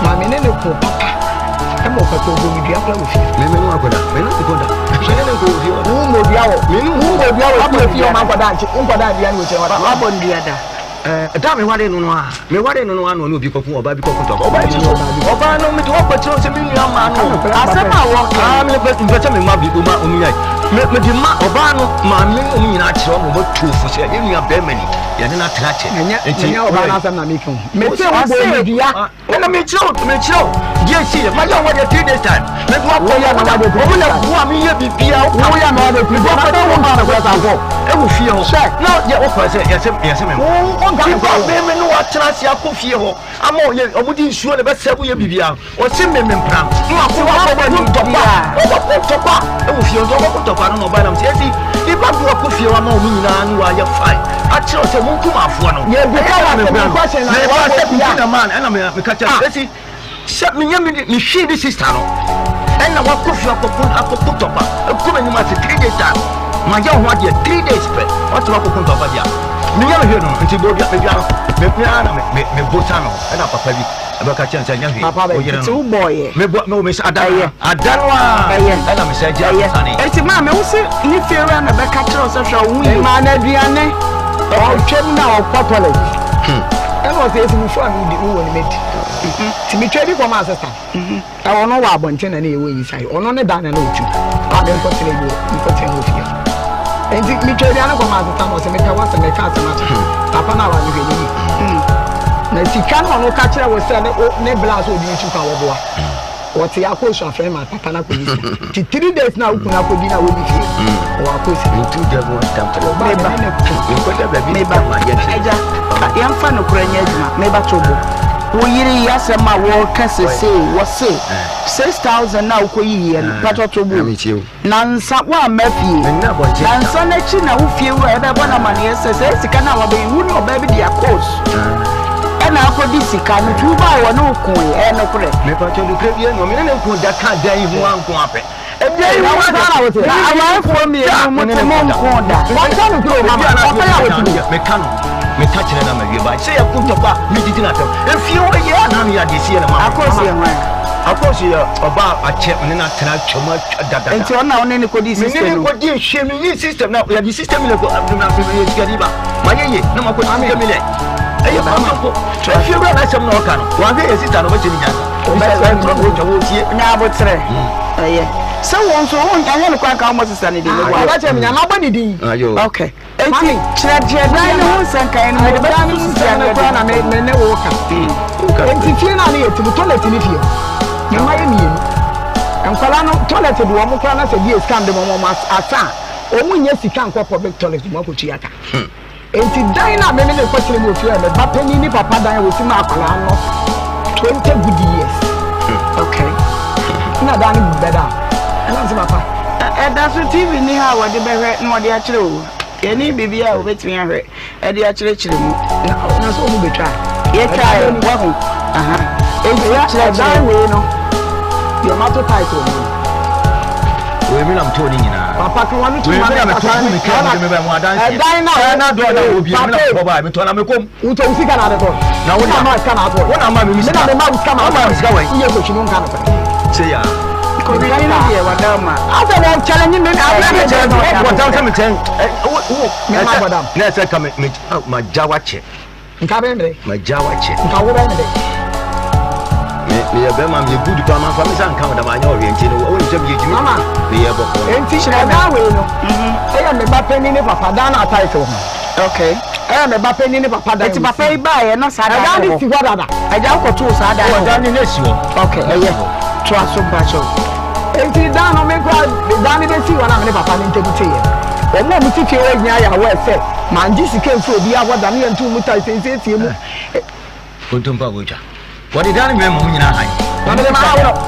ma me ne ko papa e mo ka to go mi bia pla wo fi me no akoda me no akoda me ne ko fi wo mo bia wo me no wo bia wo akoda fi o ma akoda nchi nkoda bia ni wo che wa bo ndia da da me ware no no a me ware no no a no obi kokun oba bi kokun to oba ti oba no me to wo pati o se mi nua ma no asema wo me pati me ma bi o ma o mi yai me di ma oba no ma me o mi na kire o mo tu fu se ye nua be mani ye ne na tra che enti oba na asem na me kun me te wo bo me dia na me kire die si ma ya wo de 3 days time me do ko ya na de ko na bu a mi ye bibia wo ya na de ko ba ta wo ma na ko ta ko e wo fie ho na ye wo ko se ye se me me no atra sia ko fie ho ama o ye omudi nsuo ne be sebu ye bibia o se me mpram no akwa ko ba ni topa o ko topa e wo fie o ko topa no ba na mse esi di ba bu ko fie wa ma o nyina no wa ye fine atra se mun kuma afo no ye bi ka wa me mpram me wa se bi na man e na me ka cha esi se me nya me hwi di sister no e na wa ko fie ko topa e ko me ni ma se 3 days time ma ja ho ade 3 days pe o to ko topa dia me nya me no nti bo dia me bia me pia na me bota no e na papa bi abaka chansa nya hwe o yere no boy me se adanwa e na me se ja sane enti ma me wo se ni fere na be ka kire so hwe wu yi ma na aduane o twem na o kwatole e mo se esimu fo ami di wo ni meti ti mi twedi ko ma sister e wono wa abonte na na e wo yi sai ono ne dan na na otu a de ko tele wo fi enti mi twedi ana ko ma sister mo se me ka wa se me ka se ma papa na wa ni hwe ni na sika no no ka kire wo se ne blast odi nchu ka wo boa what ya ko so afre ma papa na ko yi 3 days na ukun na ko di na wo bi fi wa ko si tu je bo stamp meba ko da ba bi meba eja yam fa no kuranya adwuma meba tobo wo yiri yasema wo kase say wo say 6000 na ukoyi ye pato tobo na nsa wa mafie na nsa na chi na wo fie wo ebe bona mane yese sika na wo be wu no ba bi dia course na akodi sika no tu ba wo no kun e no kure me pa cho dukre bi no me na kun da ka dan hu anko ape e bi na wo na wo te ama fo mi e mo te mo kun da wo ta no kuro mama papa ya wo tu me ka no me ka kire na ma wie ba se ya kun to ba me didi na tam e fi wo ye na me ya de si na ma akosi e wan akosi ya oba ache me na tena choma dada enti ona one ni kodi system me ni kodi hwe me ni system na ya di system le ko abduna me ye sigari ba ma ye na ma kodi system le ayo ba ko fi bra na chem na oka no wa be esita no ba chini nya o ba se ko ko jawo tie nya abotre aye se won so won anya no kwa ka mo sisa ni de le wa ba chem nya na ba ni din ayo okay enti chire dan no san kan no de ba ni sisa na kwa na me ne wo ka enti fie na na ye ti toilet ni fie me ma ye mi enkwala no toilet de wo mo kwa na se bi scam de mo asa o mu nya sika nkwa public toilet mo ko tua ka enti dan na me ne kwatire mo fie me papa ni papa dan wo si ma akwala no 20 good years okay na dan ni beda ana si papa da so TV ni ha wo de behwe na wo de a kire o ye ni bibia wo betimi ahwe e de a kire mu na so mu betwa ye try wo ho aha enti ya kire dan we no your matter title we mi na mto ni nyina papa kan wanu tu ma na me to mi ka me be mo adansi dan na do na obi mi na ko ba mi to na me kom uto usika na de to na wo na ma ska na to wo na ma mi na me ma ska ma ma ska wa iye ko chinu nka no se ya ko ni ni ye wadama asa na challenge me abla me challenge wo ta me ten wo me ma badam na se ka me ma jawa che nka be me ma jawa che nka wo be me me ya be ma me good pa ma fa me san kan da ma nya oriente no wo nche me jimi mama me ye boko enti da we no e ya me ba penny ni papa da na title okay e ya me ba penny ni papa da enti papa e ba ye no sa da da ni ti wada da aja ko tu sa da wo da ni na si wo okay eye to aso ba cho enti da no me kwa da ni be si wana me papa ni ntebu tie o mo mu ti tie we nya ya we se manji sike nso obi a wada ni ntu mu tai sense tie mu ko ntompa goja wadi dani me mo nyina han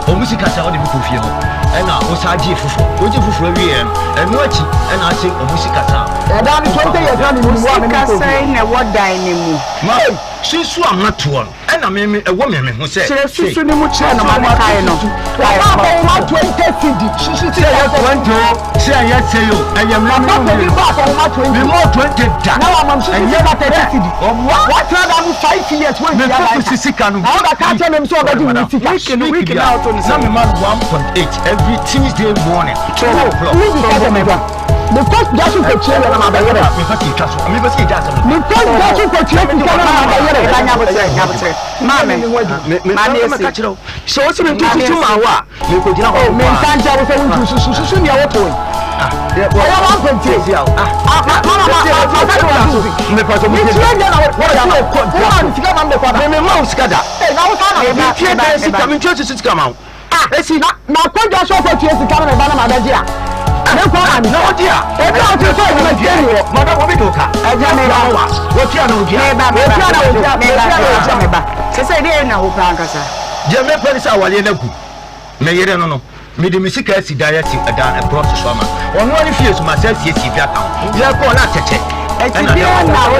o musika sa wadi ko fie ho e na o sa ji fufu o ji fufu awie e no achi e na ase o musika sa e da ni 20 years na ni mu wa me ko say na wadan ni mu ma susu amato no e na me e wo me ho se susu ni mu kire no ma kai no wa ba ma 20 cd susu ti ya 20 se ya se yo e ya me ba ni ba ko ma 20 me mo 20 da na wa mam susu ya ba 30 cd what rather than 5 years when me ko sisika no I can't tell them so about the week out on some man 1.8 every Tuesday morning 12 o'clock the first Joshua could cheer on my baby. The first Joshua could cheer on my baby. Mammy, so what's in 2 hours? You could know, oh, man, can't tell us to soon your point. Me de music as diet down a process woman. Or no one fears myself, yes, if you account. You are going to check. And to be on now,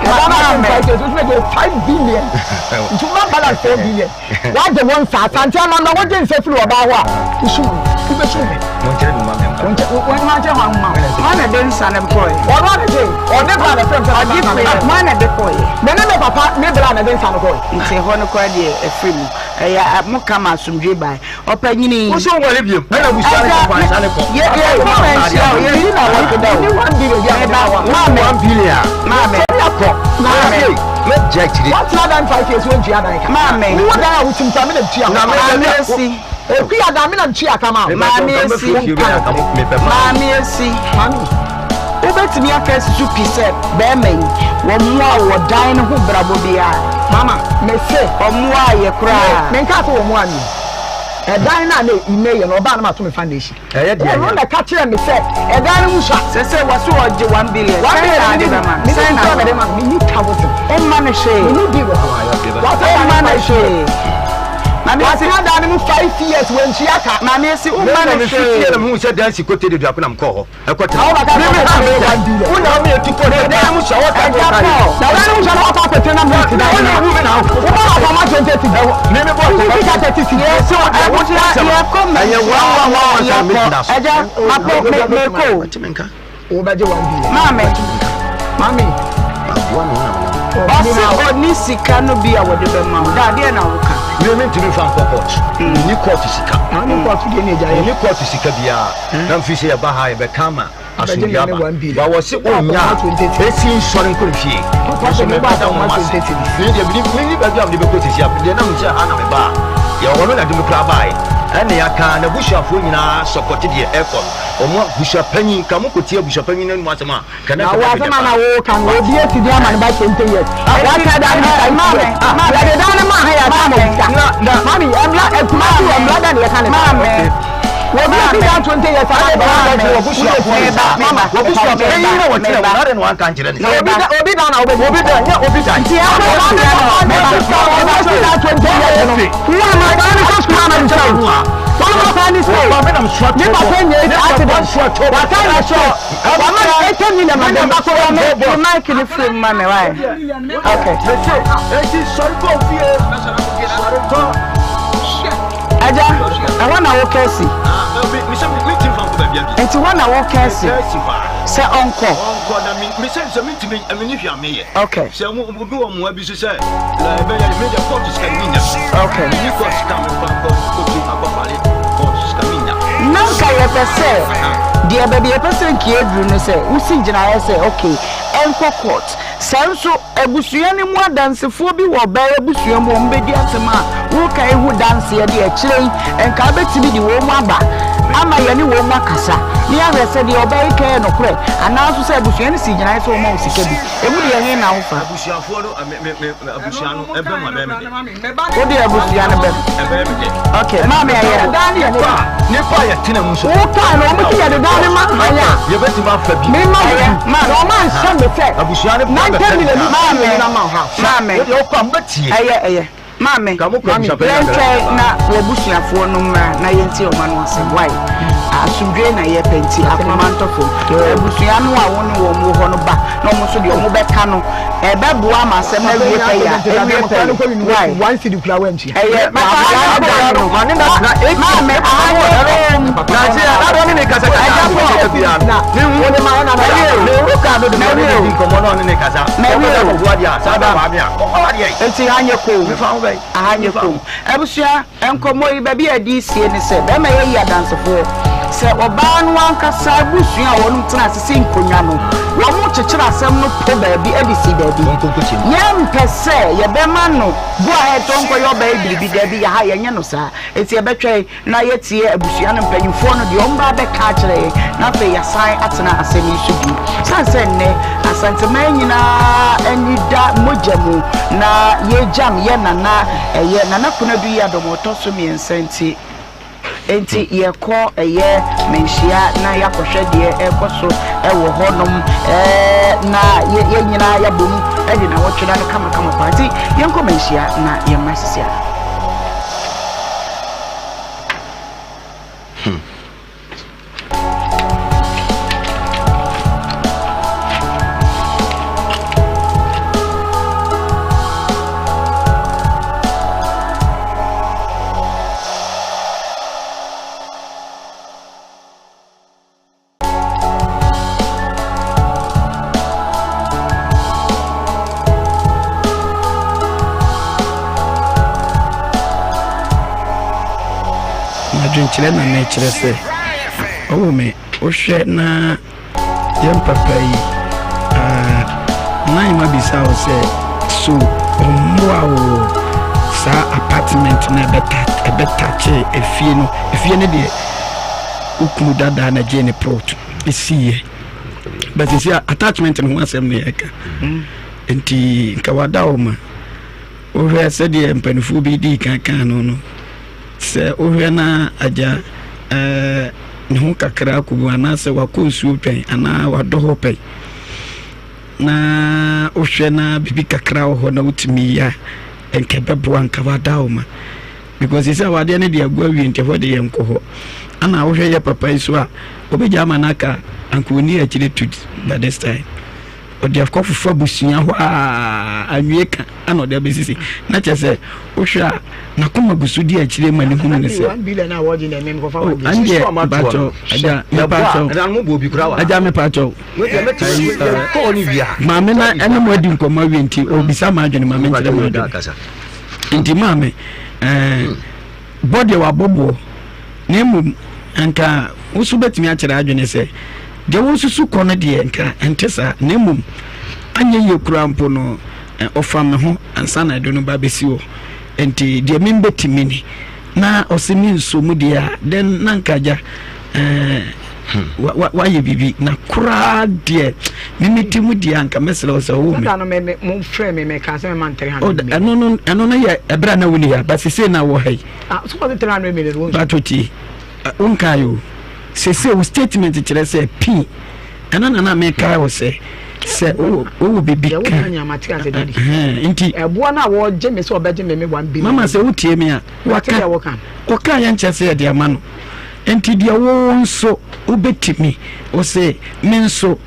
$5 billion. To not balance 4 billion. What the one fat and tell them what they say through about what? To shoot. When my son employed, or one day, or never had a friend, or different man at the boy. Never papa, never had a dance on the boy. It's a honor quality, a free. I more come out some J by. Open you. What's wrong with you? When we started to find $1 billion. Mammy, let's check it. What's not than 5 years when you are like, Mammy, what are we some time in the see? If we are damn and cheer come out, Mammy, see, over to me a first soup, he said, Bearman, 1 more or dine who brabobia. mama me say omwa ye kura me nka so omwa ni edan na na ime ye no oba na ma to me foundation eye dia no na ka kire me say edan no musha se wasu oje 1 billion me na me de ma me ni tawote o ma no hwe me ni bi go what o ma no hwe mami asi ada ni mu 5 years when she aka mami asi o ma no hwe na mu se dan si kote de du akona mko ho ekota o ba ka me una me tu ko de dan mu shawo ka na dan mu shawo ka pete na mu ti da na mu me na o ba ma 20 me bo ko ka 30 yes so e wo ya come aye wa me na so eja mapo me ko chimenka o ba je 1 billion mami Osi oni sika no bi a wode be ma wo da de na wo ka me ntimi fa court ni court sika ni court de ne jaye ni court sika bia na mfi se ya ba ha be kama asumya ba wo se onya esi sori nkori fie so me ba da wo ma se ni de bi ba bi am de be ko sisi de na mchi ha na me ba ya wo no na de me kra bai ene ya ka na bushafo nyina support de aircon omo bushapanyi ka mo kotie bushapanyi na mu asema kana na wa sama na wo kan wo bi eti dia man ba 20 years wa ka da ni sai mame ya de dan ma ha ya ta mo na mami amla ekuma tu amla da ne kan mame wo bi eti da 20 years ala ba wo bushafo mama wo bushafo yi na wo tire na de no an kan kire ni obi da na obi da nya obi da ti ya ba da 20 years no wa ma da ni ko skuma na ni One more time this way. Never send it accident. What kind of shot? I'm not 10 million man. the mic in the frame mama why okay aja I want to walk kasi enti wanna walk kasi say onko na me say so me timi amini hwa me ye okay say mo obi wo mo abi so say la be ya me dey court ska minya okay ni court ska me ba ko tu akofale court ska minya nanka ye pese dia baby ye pese nki edru no say usi ngina ye say okay enko court sanso ebusua ni mu adansefo bi wo ba ebusua mo mbedi asema wo kai hu dance ye de akire enka betimi di wo mu aba ama ye ni wo mu akasa ni ahwe se de oba ike no kure anaso se ebusua ni si ngina ye so mo usika bi emu de ye na wo fa abusuafo no abusua no ebe mo ebe me wo de abusua no be ebe me okay mama ye ne pa ye tina mu so wo ka no mo ti ye de dan ma anya ye beti ma fa bi me ma no man sha me fe abusua ne na tell me na ma ha mame wo de o kwa mbatie eye mame na wabusuafo no mra na yenti o manu asem why asundwe na ye penti akomantofo abusua no a wonu wo mu ho no ba na mo so de o mu beka no e be boa ma asem na wie pe ya why one city kula wanchi mane na mame na je na do ni kasa na ni wo ni ma na na ni ka do de ni ko mo no ni kasa na ko bo dia sa ba bia o dia enti anye ko mi fa wo ahanye ko abusua enkomo yi ba bi adi sie ni se be ma ye ya dansefo se oba no ankasa abusua wonum tena sese nkonya no wo mu kyekira asem no po ba bi adi si ba bi yem pese ye be ma no bo a etonko yo ba ibiribi da bi ya ha ye nye no sa eti ye betwe na ye tie abusua no mpanyimfo no de omba be ka kire na fe ya sai atena asem yi so bi sanse ne asantema nyina anida mojamu na ye jam ye nana eye nana kuna du ya domoto so mi ensenti enti ye ko eye menhia na ya kohwe de ekoso ewo honom na ye nyina ya bom edi na wotweda no kama party ye nko menhia na ye masisia adwenkyerɛ na na kyerɛ sɛ ɔwɔ me wohwɛ na yɛn papa yi na yɛma bisa wo sɛ so ɔmmoa wo saa apartment na ɛbɛtakye efie no deɛ wokumu dadaa na gye ne plot ɛsiiɛ but ɛsi attachment no ho asɛm no yɛka nti nka wada wo ma ohwe said the mpanifo bi di kan no se ohwe na aja ne ho kakra ko ana se wakonsuo pɛn ana wadoho pɛn na ohwe na bibi kakra ho na utimi ya enkebebo anka wadaoma because he said wade ne de agwa wi ntefo de yenko ho ana ohwe ya papa iso a obeja manaka anka oni akire to by this time odi afkofu fa busunya ho anwieka ana odi abesisi na chese ohwa na kuma busudi akire mani hu ne se 1 billion na award na mem ko fa wa anje bacho aja me bacho na mo bo bi kura wa aja me bacho ko ni bia mame na ena mo adi nkoma wi nti obisa ma adwene mame ntere mo adi nti mame body wa bobo nemu anka usu betimi akire adwene se de wo susu kono de nka entesa nemu anye yekura mpo no ofam ho ansa na do no ba besi wo enti de membetimi ni na osimi nso mu de a den nankaja wa ye bibi na kura de mimitimu de anka meselo so wo mi no me frame me ka se me man 300 ano no ye ebra na wuni ya basi se na wo hai so what 300 million won batoti unkayo se wo statement kire se p ana na me kai wo se o bibi ya wona nya matika se dadi nti ebo na wo je me se obeje me 1 billion mama se utie me a waka ya nche se de ama no enti de wo nso obetimi o se me nso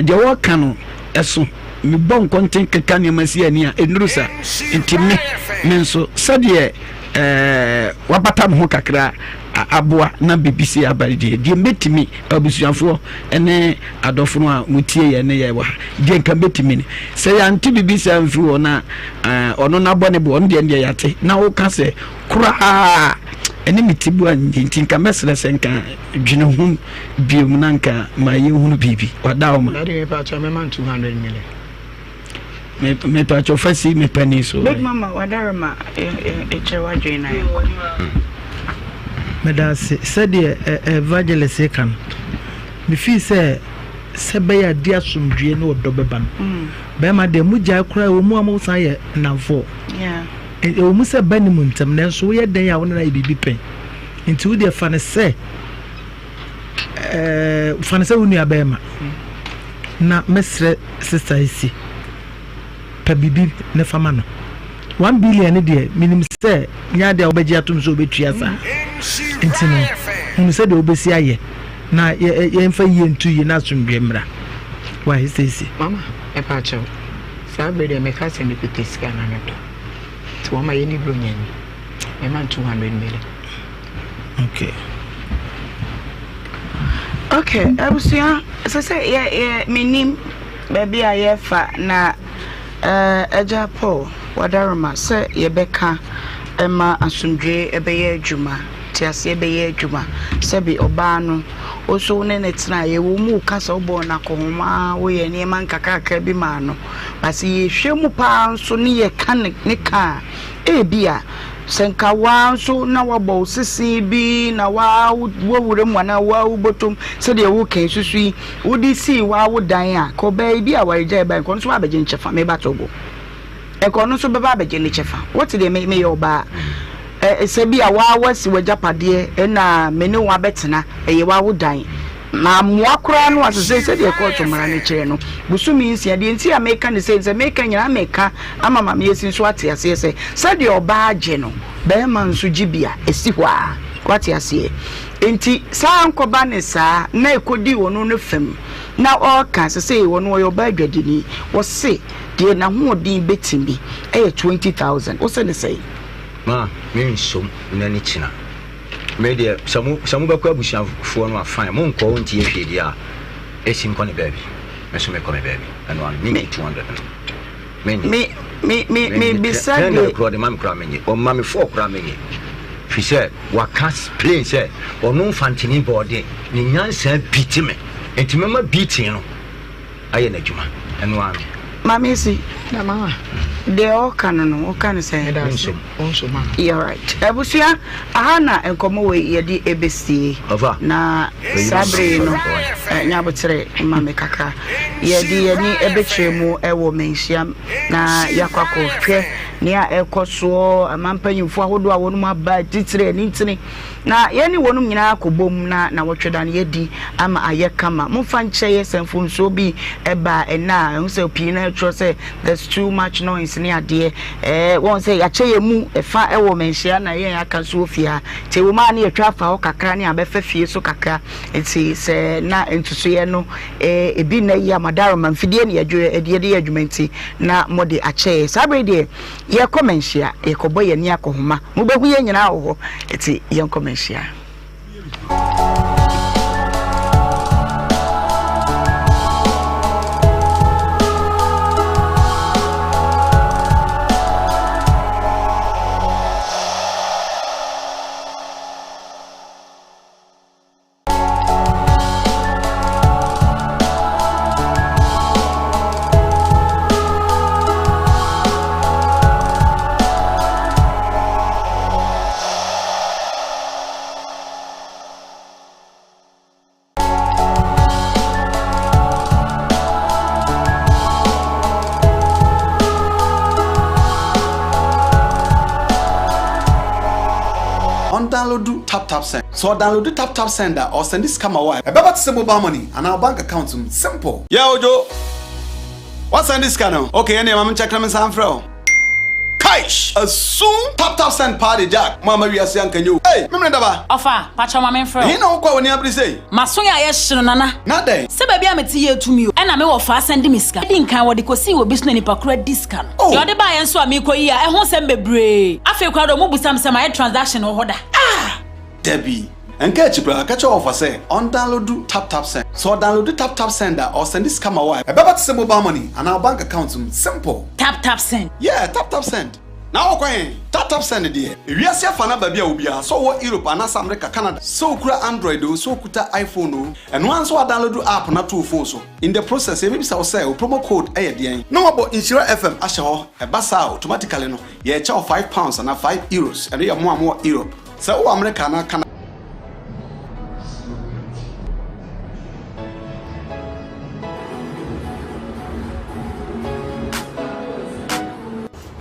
de wo ka no eso me bon content keka ne masi ani a enrusa enti me nso sade wabata ho kakra aboa na bibisi abalide de metimi abusuafo ene adofo no a mutie ye ne ye wa de nka betimi ne se ya nti bibisi amfiri na ono na bone bo ono de yate na wo ka se kura ene mitibu anti nka mesele se nka dwene hu biom na nka ma ye hu bibi wadawo ma me pa cha me man 200 million me pa cha fasi me pani so big mama wadarama e chewa joina medase said evangelist kan me fi say be ya dia somdue na odobeba be ma de mugya kura wo mu amusan ye namfo wo mu se bani muntam na so ye den ya wona na bibi pen nti wo de fa ne se wonu abema na mesre sister isi pa bibi ne fama no 1 billion de minimum say nya de obeji atum so betua sa intino mu se de obesi aye na ye mfa ye ntu ye na somdwe mra wa hisesi mama e pa cho sa be de me ka se me piteska na neto to mama ye ni bronya ni e man 200 million okay abusia so say ye minim baby ayefa na eja Paul wadarama se yebeka ema asundwe ebeye adwuma tiase ebeye adwuma se bi oba no oso ne netra ye wo mu kasa obo na kohoma wo ye ne man kakaka bi ma no basi ye hwemu pa so ne ye kan ne ka bia senka wanso na wabo sisi bi na wa wure mu na wa ubotom se de wo kan susui wodi si wa wo dan a ko ba bi a wareja ba ko so abeje nchefa me batogo e ko no so beba abeje ne chefa what dey me yo ba se bi a wa wasi wajapade na me ne wa betena ye wa wo dan na moakura no asese se de ko to mara ne kire no busumi nsia de nti a meka ne se meka nyina meka ama mama yesi so ate ase se de oba age no be man so gibia esi hwa kwate ase enti sa ankoba ne sa na ekodi wono no fam na o ka se wono yo ba adwadini wo se de na ho odin betimi 20,000 wo se ne sei ma me nso na ni china media samu bakwa bushafo no afan mo nko wonti ehwedi a esim ko ne baby meso me ko me baby and one me 200 me beside the crowd the mam crowd me o mam 4 crowd me fi say wakas play say onu fantini body ni nyansa bitime entimema beating no aye na djuma and one mama si na mama they all can say you're right. Ebusia ahana enkomo we yedi ebesi na sabre no nyabotre mame kaka yedi ni ebetremu ewo menhia na yakwako hwe nia ekoso amampanyimfo ahodo a wonu aba titire ni ntini na yeni wonu nyina akobom na wotweda na yedi ama ayekama mfa nche yesenfo nso bi eba na nse opii na tro say there's too much noise ni ade won say ya cheye mu efa ewo menhia na yen aka so ofia te wo ma na yetwa fa ho kakra ni abefa fie so kakra enti se na entuso ye no ebi na yi amadaro manfidie na yedwe adwumenti na mode acheye sabre de ye komenhia e kobo ye ni akohoma mo behu ye nyina wo enti ye komenhia download tap send. So download tap sender or send this camera wire. About to send mobile money and our bank account. Simple. Yeah, Ojo. What's on this channel? Okay, any mama check them and fro. Kaish. Soon tap send party jack. Mama we are saying can you? Hey, me ndaba. Ofa, pacha mama fro. You know what when you have say? Masonya yeshino nana. Not there. Se baby ameti ye to me. And I me ofa send miska. Dinkan wo de kosi wo bisno ni pakura discount. Yo de ba yenso amiko yi a ehon sem bebre. Afi kwa do mo busam sem my transaction o hoda. Debbie. And catch bra, catch your offer say on download tap send. So download tap sender or send this camera wire. About to send mobile money and our bank account. Simple. Tap send. Yeah, tap send. Now okay, tap send there. If you see a fan baby obia, so what Europe and America, Canada, so kura Android, so kuta iPhone, and once I download app na 2 phones. In the process, maybe say promo code ADN. No about Nhyira FM asho a basa automatically no. Yeah, charge £5 and €5, and you are more Europe. So America na Canada.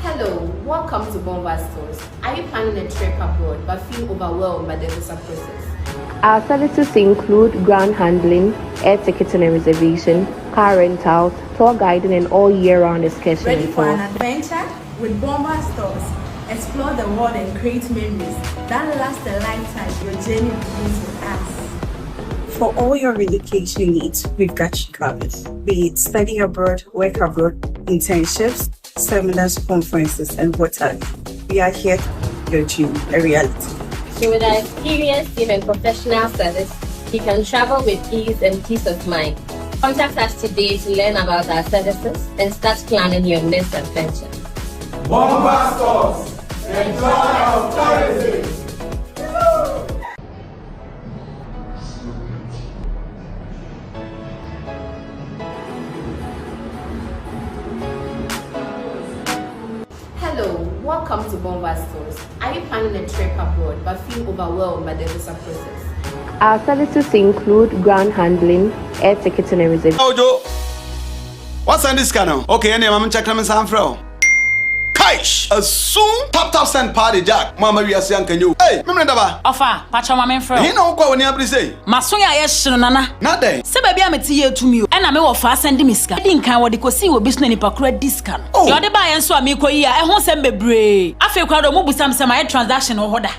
Hello, welcome to Bomba Stores. Are you planning a trip abroad but feel overwhelmed by the visa process? Our services include ground handling, air ticketing and reservation, car rentals, tour guiding, and all year-round excursion. Ready for an adventure? With Bomba Stores, explore the world and create memories that last a lifetime. Your journey begins with us. For all your relocation needs, we've got you covered. Be it study abroad, work abroad, internships, seminars, conferences, and what have you. We are here to make your dream a reality. So with our experienced team and professional service, you can travel with ease and peace of mind. Contact us today to learn about our services and start planning your next adventure. Bomba Stores, enjoy our tourism. Hello, welcome to Bomba Stores. Are you planning a trip abroad but feel overwhelmed by the visa process? Our services include ground handling, air ticketing and reservation. Ojo. What's on this channel? Okay, any mama check them and fro. Kaish. Soon tap send party jack. Mama we are saying can you? Hey, me ndaba. Ofa, pacha mama fro. You know what when you have say? Masonya yeshino nana. Not there. Se baby ameti ye to me. And I me ofa send miska. Dinkan wo de kosi wo bisno ni pakura discount. Yo de ba yenso amiko yi a ehon sem bebre. Afi kwa do mo busam sem my transaction o hoda.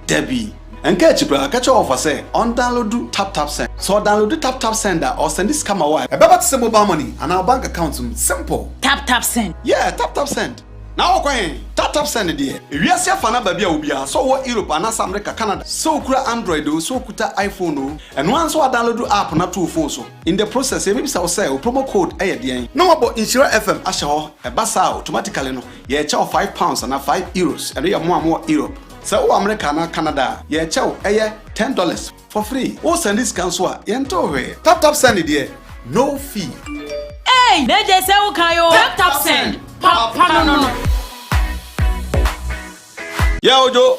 Debbie. And catch bra, catch your offer say on download tap send. So download tap sender or send this camera wire. About to send mobile money and our bank account. Simple. Tap send. Yeah, tap send. Now okay, tap send there. If you see a fan baby obia, so what Europe and America, Canada, so kura Android, so kuta iPhone, and once I download app na 2 phones. In the process, maybe say promo code ADN. No about Nhyira FM asho a basa automatically no. Yeah, charge £5 and €5, and you are more Europe. So America na Canada, yeah, chow $10 for free. Oh, send this cancel. Yento tap send it there, no fee. Hey, neje se ukayo. Tap send. Papa no. Yeah, Ojo.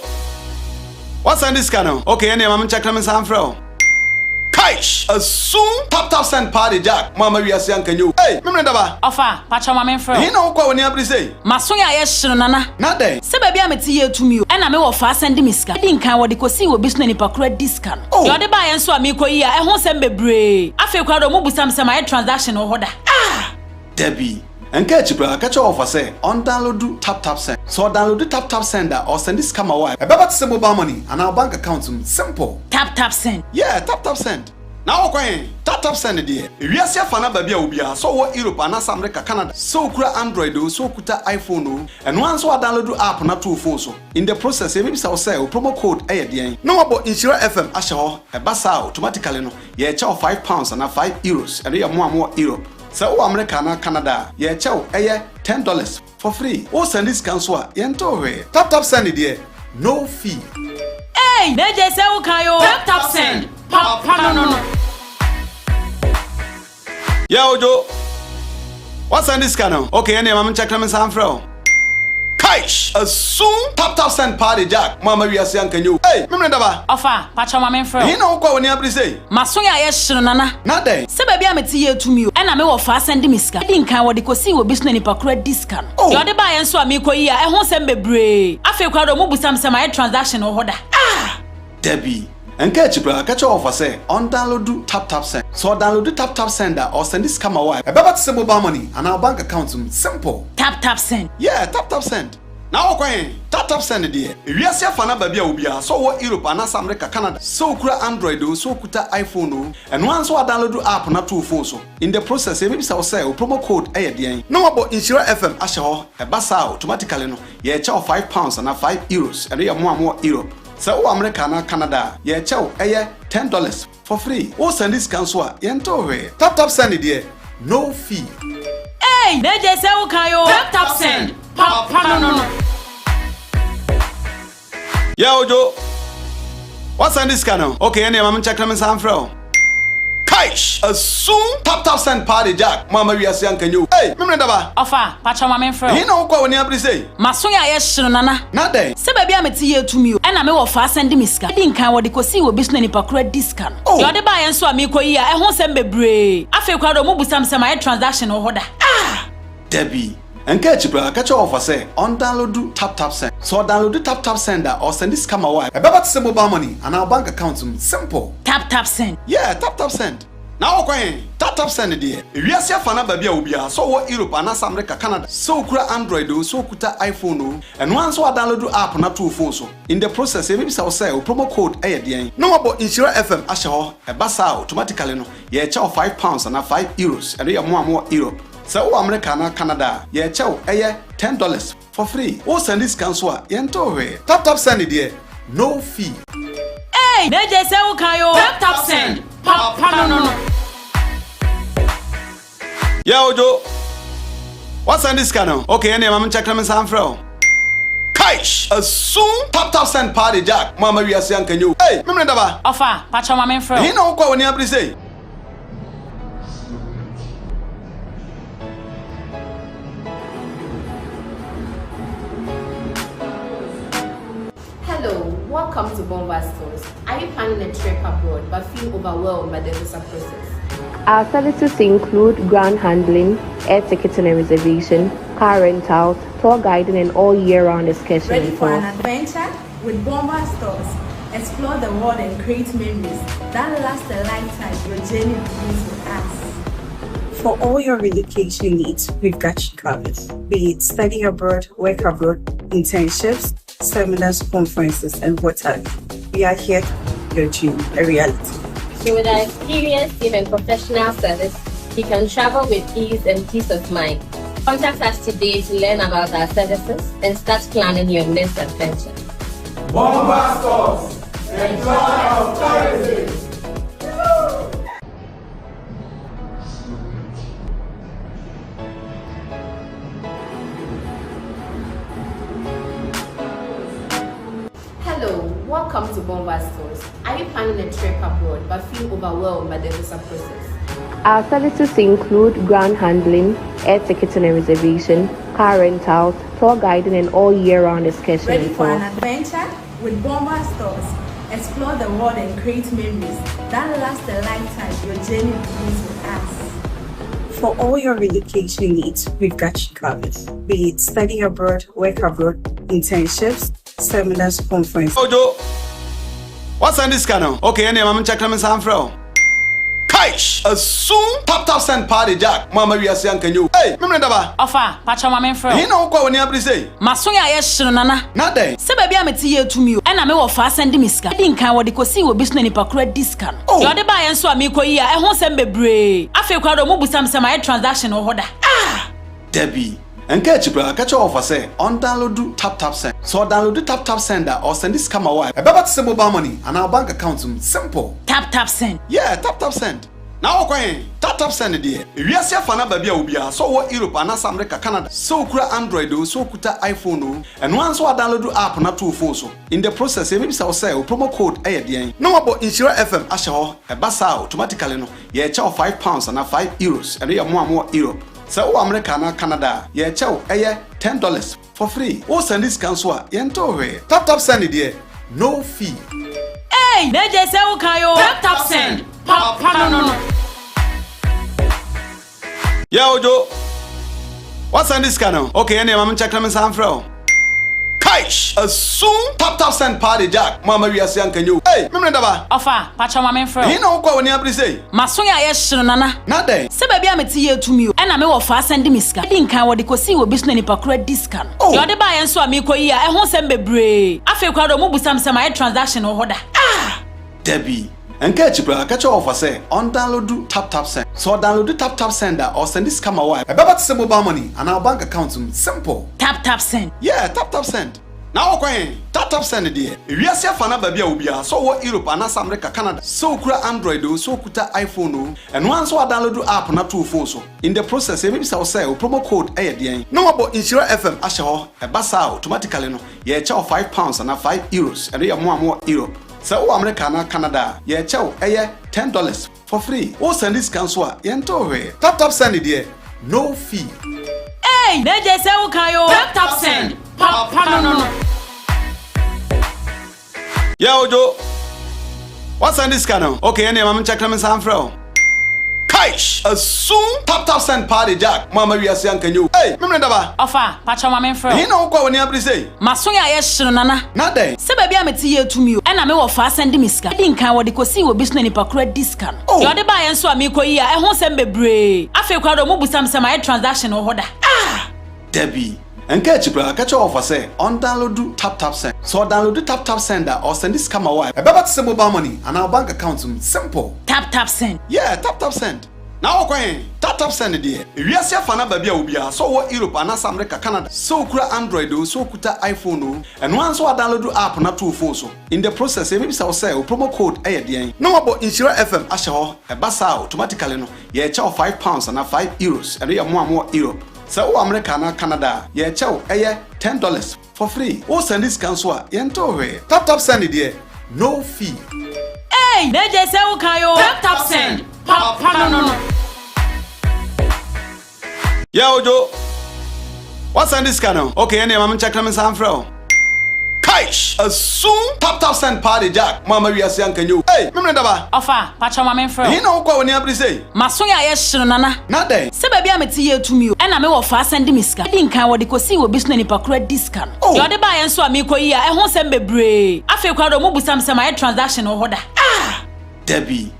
What's on this channel? Okay, any mama check them some fro. Kaish, a soon tap send party jack. Mama we are saying can you? Hey, me daba. Ofa, pacha mama fro. He no kwa when you say. Masoya yeshiro nana. Na dey. Se baby ameti ye to me. E na me wo fa send me sika. Di nkan wo de kosi wo bisu na nipa kura discount. Yo de ba yen so ami koyi a ehun sem bebre. Afi kwa do mo busam sem my transaction wo hoda. Debbie. And catch you, catch you off. I say, on download tap send. So download tap sender or send this camera wire. About to mobile money and our bank account. Simple. Tap send. Yeah, tap send. Now okay, tap send dear. If you see a fan baby ubia, so what Europe and America, Canada, so kura Android, so kuta iPhone, and once we download app na two phones. So in the process, maybe say promo code ADN. No about Nhyira FM, Ashaho, a basa automatically no. Yeah, £5 and €5, and we are more Europe. So America na Canada, yeah, chow, $10 for free. Oh, send this cancel, yento tap send dear. No fee. Hey, neje se ukayo. Tap send. Papa no. Yeah, Ojo. What's on this channel? Okay, any mama check them some fro. Kaish, a soon tap send party jack. Mama we are saying can you? Hey, me daba. Ofa, pacha mama fro. He no kwa when you say. Masoya yeshiro nana. Na dey. Se baby ameti ye to me. E na me wo fa send me sika. Di nkan wo de kosi wo bisu na nipa kura discount. Yo de ba yen so ami koyi a ehun sem bebre. Afi kwa do mo busam sem my transaction wo hoda. Debbie. And catch you, catch you off. I say, on download tap send. So download tap sender or send this camera wire. About to send mobile money and our bank account. Simple. Tap send. Yeah, tap send. Now okay, tap send dear. If you see a fan baby ubia, so what Europe and America, Canada, so kura Android, so kuta iPhone, and once we download app na two phones. So in the process, maybe say promo code ADN. No about Nhyira FM, Ashaho, a basa automatically no. Yeah, £5 and €5, and we are more Europe. So America na Canada, yeah, chow, $10 for free. Oh, send this cancel, yento tap send it dear. No fee. Hey, neje se ukayo. Tap send. Papa no. Yeah, Ojo. What's on this channel? Okay, any mama check them some fro. Kaish, a soon tap send party jack. Mama we are saying can you? Hey, me daba. Ofa, pacha mama fro. He no kwa when you say. Masoya yeshiro nana. Na dey. Se baby ameti ye to me. E na me wo fa send me sika. Di nkan wo de kosi wo bisu na nipa kura discount. Yo de ba yen so ami koyi a ehun sem bebre. Afi kwa do mo busam sem my transaction wo hoda. Debbie. And catch you, catch you off. I say, on download tap send. So download tap sender or send this camera wire. About to send mobile money and our bank account. Simple. Tap send. Yeah, tap send. Now okay, tap send dear. If you see a fan baby ubia, so what Europe and America, Canada, so kura Android, so kuta iPhone, and once we download app na two phones. So in the process, maybe say promo code ADN. No about Nhyira FM, Ashaho, a basa automatically no. Yeah, £5 and €5, and we are more Europe. So America na Canada, yeah, chow, $10 for free. Oh, send this cancel, yento tap send it dear. No fee. Hey, neje se ukayo. Tap send. Papa no. Yeah, Ojo. What's on this channel? Okay, any mama check them some fro. Kaish, a soon tap send party jack. Mama we are saying can you? Hey, me daba. Ofa, pacha mama fro. He no kwa when you say. Hello, welcome to Bomba Stores. Are you planning a trip abroad but feel overwhelmed by the visa process? Our services include ground handling, air ticketing and reservation, car rental, tour guiding and all year-round excursion. Ready for an adventure? With Bomba Stores, explore the world and create memories that last a lifetime. Your journey begins with us. For all your relocation needs, we've got you covered. Be it study abroad, work abroad, internships, seminars, conferences, and what have you. We are here to make your dream a reality. So with our experienced team and professional service, you can travel with ease and peace of mind. Contact us today to learn about our services and start planning your next adventure. Bomba Stores, the joy of tourism. Hello, welcome to Bomba Stores. Are you planning a trip abroad but feel overwhelmed by the visa process? Our services include ground handling, air ticketing and reservation, car rentals, tour guiding, and all year-round excursions. Ready for an adventure? With Bomba Stores, explore the world and create memories that last a lifetime. Your journey begins with us. For all your relocation needs, we've got you covered. Be it study abroad, work abroad, internships, seminars, conferences. Ojo, what's on this channel? Okay, any mama check them some from. Kaish, a soon tap send party jack. Mama we are saying can you? Hey, me daba. Ofa, pacha mama fro. He no kwa woni abri say. Masonya ye nana. Na den. Se baby ameti ye to me. Na me wo fa send me ska. Di nkan wo de kosi wo bisu na nipa kura discount. Yo de ba ye nso ami koyi a ehun sem bebre. Afi kwa do mo busam sem my transaction ho da. Ah! Debbie. Enke chipra catch offer say on download tap send. So download tap sender or send this camera wire. About to send mobile money and our bank account simple. Tap send. Yeah, tap send. Now okay, tap send there. We are say fana baby obia so what Europe and America Canada. So kura Android so kuta iPhone and once we download app na two phone so. In the process maybe say promo code dey. No about Nhyira FM asho e basa automatically no. Ye charge £5 and €5 and we are more Europe. So America and Canada, ye chow $10 for free. O send this cancel yento we. Tap send it there. No fee. Hey, neje se o kayo. Tap send. Papa no. Yeah, Ojo. What's on this channel? Okay, any mama check them some from. Kaish, a soon tap send party jack. Mama we are saying can you? Hey, me daba. Ofa, pacha mama fro. He no kwa woni abri say. Masonya ye nana. Na den. Se baby ameti ye to me. Na me wo fa send me ska. Di nkan wo de kosi wo bisu na nipa kura discount. Yo de ba ye nso ami koyi a ehun sem bebre. Afi kwa do mo busam sem my transaction ho da. Ah! Debbie. Enke chipra catch offer say on download tap send. So download tap sender or send this camera wire. About to send mobile money and our bank account simple. Tap send. Yeah, tap send. Now okay, tap send there. We are say fana baby obia so what Europe and America Canada. So kura Android so kuta iPhone and once we download app na two phone so. In the process maybe say promo code dey. No about Nhyira FM asho e basa automatically no. Ye charge £5 and €5 and we are more Europe. So America and Canada, ye chow $10 for free. O send this cancel yento we. Tap send it there. No fee. Hey, neje se o kayo. Tap send. Papa no. Yeah, Ojo. What's on this channel? Okay, any mama check them some from. Kaish, a soon tap send party jack. Mama we are saying can you? Hey, me daba. Ofa, pacha mama fro. He no kwa woni abri say. Masonya ye nana. Na den. Se baby ameti ye to me. Na me wo fa send me ska. Di nkan wo de kosi wo bisu na nipa kura discount. Yo de ba ye nso ami koyi a ehun sem bebre. Afi kwa do mo busam sem my transaction ho da. Ah! Debbie. Enke chipra catch offer say on download tap send. So download tap sender or send this camera wire. About to send mobile money and our bank account simple. Tap send. Yeah, tap send. Now okay, tap send there. We are say fana baby obia so what Europe and America Canada. So kura Android so kuta iPhone and once we download app na two phone so. In the process maybe say promo code dey. No about Nhyira FM asho e basa automatically no. Ye charge £5 and €5 and we are more Europe. So America and Canada, ye chow $10 for free. O send this cancel yento we. Tap send it there. No fee. Hey, neje se o kayo. Tap send. Papa no. Yeah, Ojo. What's on this channel? Okay, any mama check them some from. Kaish, a soon tap send party jack. Mama we are saying can you? Hey, me daba. Ofa, pacha mama fro. He no kwa woni abri say. Masonya ye nana. Na den. Se baby ameti ye to me. Na me wo fa send me ska. Di nkan wo de kosi wo bisu na nipa kura discount. Yo de ba ye nso ami koyi a ehun sem bebre. Afi kwa do mo busam sem my transaction ho da. Ah! Debbie.